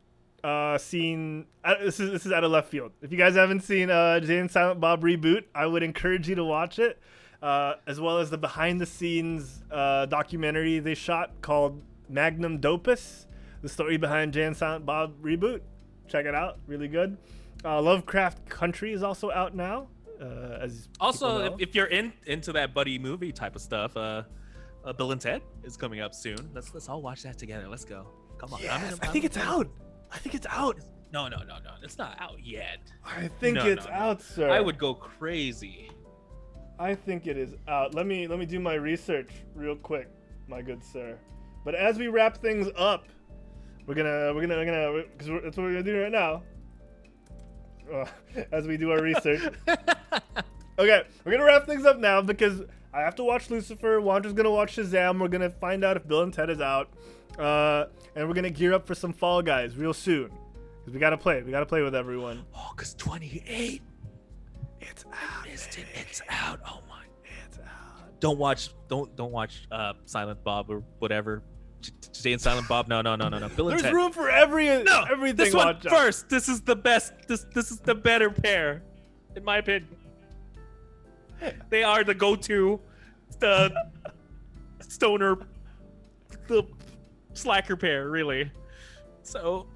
seen, this is out of left field. If you guys haven't seen Jay and Silent Bob Reboot, I would encourage you to watch it. as well as the behind-the-scenes documentary they shot called Magnum Dopus, the story behind Jay and Silent Bob reboot. Check it out, really good. Lovecraft Country is also out now. As Also, if you're into that buddy movie type of stuff, Bill and Ted is coming up soon. Let's all watch that together. Let's go. Come on. Yes, I think it's out. No, it's not out yet. I think it's out, sir. I would go crazy. I think it is out. Let me do my research real quick, my good sir. But as we wrap things up, we're gonna because that's what we're gonna do right now. As we do our research. Okay, we're gonna wrap things up now because I have to watch Lucifer. Juancho's gonna watch Shazam. We're gonna find out if Bill and Ted is out, and we're gonna gear up for some Fall Guys real soon. Cause we gotta play. We gotta play with everyone. Oh, cause 28. It's out. I missed it. It's out. Oh my. It's out. Don't watch Silent Bob or whatever. Jay and Silent Bob. No. Bill and There's Ted. room for everything. This one first. This is the best. This is the better pair, in my opinion. They are the go-to, the stoner, the slacker pair, really. So,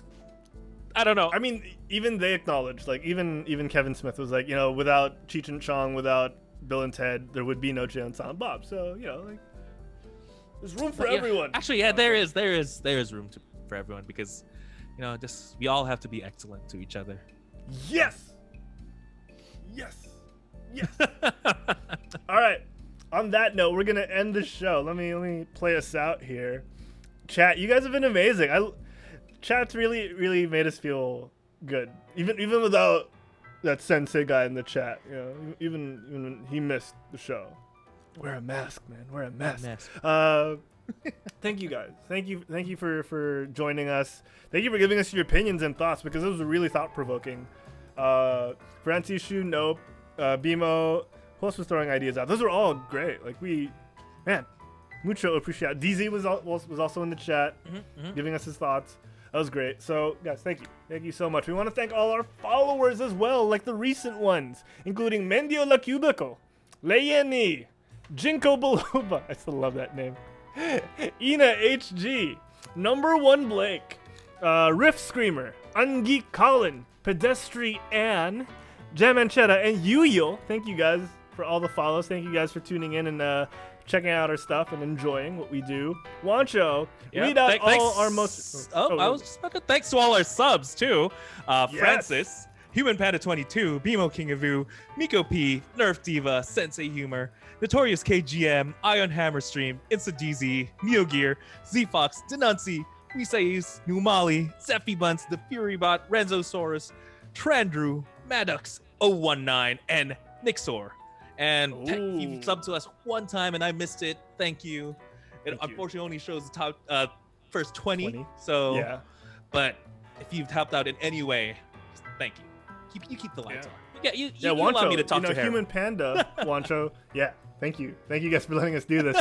I don't know. I mean, even they acknowledged, like, even Kevin Smith was like, without Cheech and Chong, without Bill and Ted, there would be no Jay and Silent Bob. So, like, there's room for everyone. Actually, yeah, there is room for everyone because, just we all have to be excellent to each other. Yes. All right. On that note, we're gonna end the show. Let me play us out here. Chat, you guys have been amazing. Chat's really made us feel good, even without that sensei guy in the chat. Even when he missed the show. Wear a mask, man. Wear a mask. Thank you guys. Thank you for joining us. Thank you for giving us your opinions and thoughts because it was really thought provoking. Francishu, Nope, Bimo. Who else was throwing ideas out? Those were all great. Like mucho appreciate. DZ was also in the chat, giving us his thoughts. That was great. So guys, thank you so much. We want to thank all our followers as well, like the recent ones, including Mendio La Cubicle, Leyeni, Jinko Baloba. I still love that name. Ina HG, Number One Blake, Riff Screamer, Ungeek Colin, Pedestrian, Jam Manchetta, and Yuyil. Thank you guys for all the follows. Thank you guys for tuning in and checking out our stuff and enjoying what we do. Juancho, read out all our most... I was just about to thanks to all our subs, too. Francis, Human Panda 22, Bimo King of Vu, Miko P, Nerf Diva, Sensei Humor, Notorious KGM, Ion Hammer Stream, Insta DZ, Neo Gear, Z Fox, Denunci, Misais, Numali, Zephy Buns, The Fury Bot, Renzosaurus, Trandrew, Maddox 019, and Nixor. And he subbed to us one time and I missed it. Thank you. It unfortunately only shows the top first 20. So yeah. But if you've helped out in any way, thank you. You keep the lights on. Yeah, you Juancho, allow me to talk to Human Panda, Juancho. Yeah, thank you guys for letting us do this.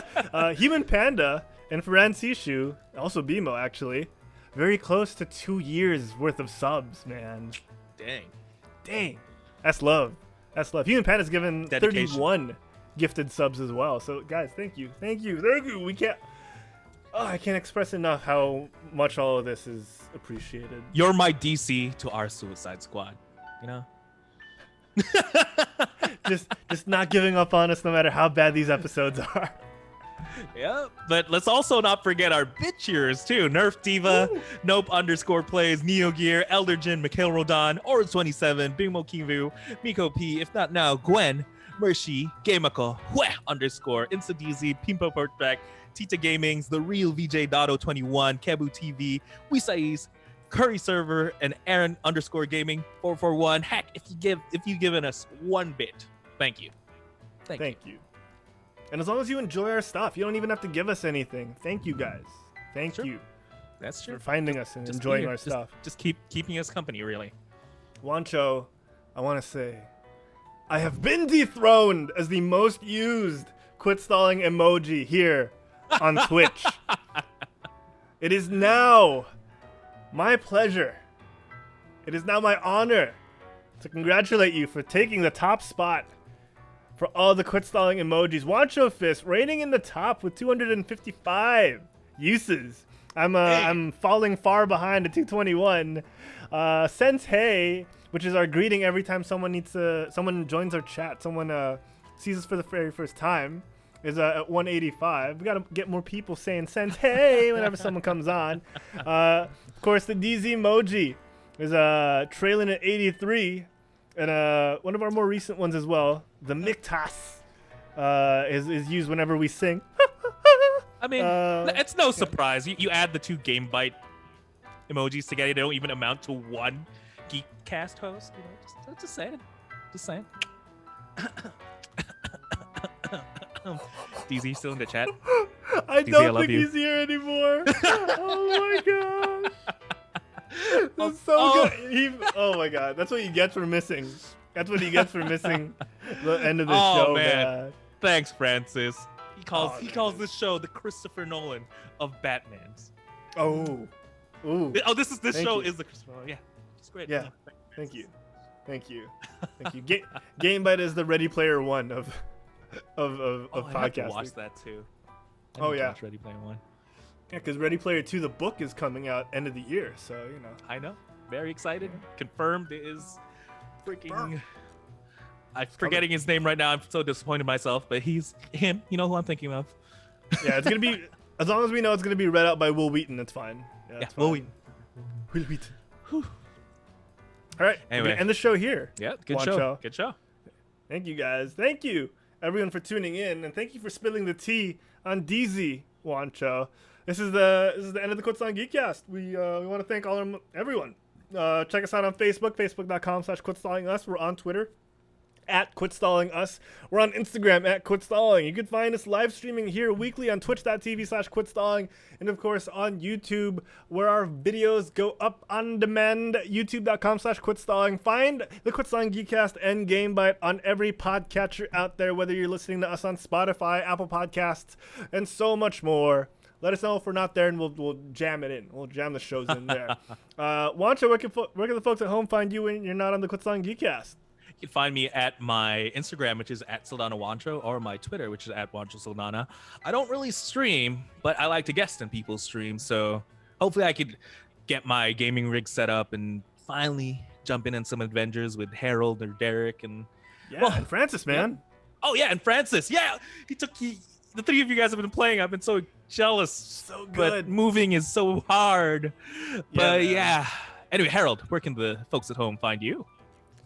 Human Panda and Francishu, also Bimo actually, very close to 2 years worth of subs, man. Dang, that's love. Human Panda's given dedication. 31 gifted subs as well. So guys, thank you. We can't. I can't express enough how much all of this is appreciated. You're my DC to our Suicide Squad. just not giving up on us no matter how bad these episodes are. Yeah, but let's also not forget our bitcheers too. Nerf Diva, Nope _plays, Neo Gear, Elderjin, Mikhail Rodan, Orange27, Bimo Kivu, Miko P, if not now, Gwen, Mershi, Gamako, Hue _, Insta DZ, Pimpo Portback, Tita Gamings, The Real VJ Dado 21, Kebu TV, Wisais, Curry Server, and Aaron _gaming 441. Heck, if you've given us 1 bit, thank you. Thank you. And as long as you enjoy our stuff, you don't even have to give us anything. Thank you guys. Thank you. That's true. For finding us and enjoying our stuff. Just keeping us company, really. Juancho, I want to say, I have been dethroned as the most used quit stalling emoji here on Twitch. It is now my pleasure. It is now my honor to congratulate you for taking the top spot for all the quit stalling emojis. Wancho Fist rating in the top with 255 uses. I'm falling far behind at 221. Sense Hey, which is our greeting every time someone joins our chat, someone sees us for the very first time, is at 185. We gotta get more people saying Sense Hey whenever someone comes on. Of course, the DZ emoji is trailing at 83, and one of our more recent ones as well, the Miktas, is used whenever we sing. I mean, it's no surprise. You add the two Game Bite emojis together, they don't even amount to one Geekcast host. You know, just saying. Just saying. DZ still in the chat? I DZ, don't think he's here anymore. Oh my gosh. That's so good. Oh my god. That's what he gets for missing. That's what he gets for missing the end of the show, man. Thanks, Francis. He calls this show the Christopher Nolan of Batman's. Oh. Ooh. Oh, this show is the Christopher Nolan. Yeah. It's great. Yeah. Thank you. Game Bite is the Ready Player One of podcasting. I have to watch that too. Watch Ready Player One. Yeah, because Ready Player 2, the book is coming out end of the year, so you know. I know. Very excited. Confirmed it is freaking. I'm forgetting his name right now. I'm so disappointed in myself, but he's him. You know who I'm thinking of. Yeah, it's gonna be as long as we know it's gonna be read out by Will Wheaton. It's fine. Yeah, Will Wheaton. Will Wheaton. Whew. All right. Anyway, we're gonna end the show here. Yeah, good show. Good show. Thank you guys. Thank you everyone for tuning in, and thank you for spilling the tea on DZ Juancho. This is the end of the Quit Stalling Geekcast. We want to thank everyone. Check us out on Facebook, facebook.com/quitstallingus. We're on Twitter at quitstallingus. We're on Instagram at quitstalling. You can find us live streaming here weekly on twitch.tv/quitstalling, and of course on YouTube, where our videos go up on demand, youtube.com/quitstalling. Find the Quit Stalling Geekcast and Game Bite on every podcatcher out there, whether you're listening to us on Spotify, Apple Podcasts, and so much more. Let us know if we're not there, and we'll jam it in. We'll jam the shows in there. Juancho, where can the folks at home find you when you're not on the Quit Stalling Geekcast? You can find me at my Instagram, which is at Saldana Juancho, or my Twitter, which is at Juancho Saldana. I don't really stream, but I like to guest in people's streams, so hopefully I could get my gaming rig set up and finally jump in some Avengers with Herald or Derek and and Francis, man. Yeah. Oh yeah, and Francis. Yeah, the three of you guys have been playing. I've been so jealous. So good. But moving is so hard. But yeah. Anyway, Harold, where can the folks at home find you?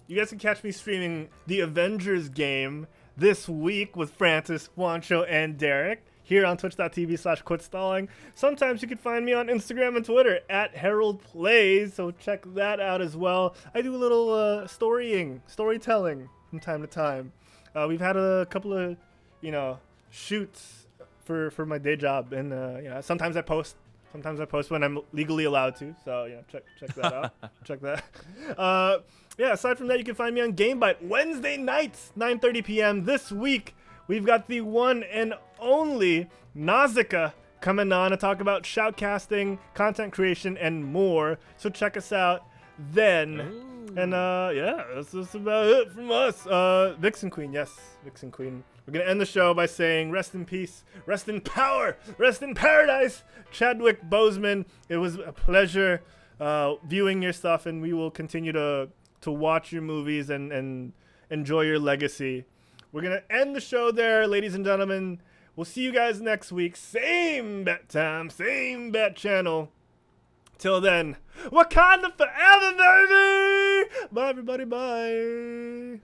You guys can catch me streaming the Avengers game this week with Francis, Juancho, and Derek here on twitch.tv/quitstalling. Sometimes you can find me on Instagram and Twitter at Herald Plays, so check that out as well. I do a little storytelling from time to time. We've had a couple of, shoots for my day job, and sometimes I post. Sometimes I post when I'm legally allowed to. So check that out. Check that. Aside from that, you can find me on Game Bite Wednesday nights, 9:30 p.m. This week, we've got the one and only Nausicaa coming on to talk about shoutcasting, content creation, and more. So check us out then. Ooh. And that's about it from us. Vixen Queen, yes, Vixen Queen. We're going to end the show by saying rest in peace, rest in power, rest in paradise, Chadwick Boseman. It was a pleasure viewing your stuff, and we will continue to watch your movies and enjoy your legacy. We're going to end the show there, ladies and gentlemen. We'll see you guys next week. Same bat time, same bat channel. Till then, Wakanda forever, baby! Bye, everybody. Bye.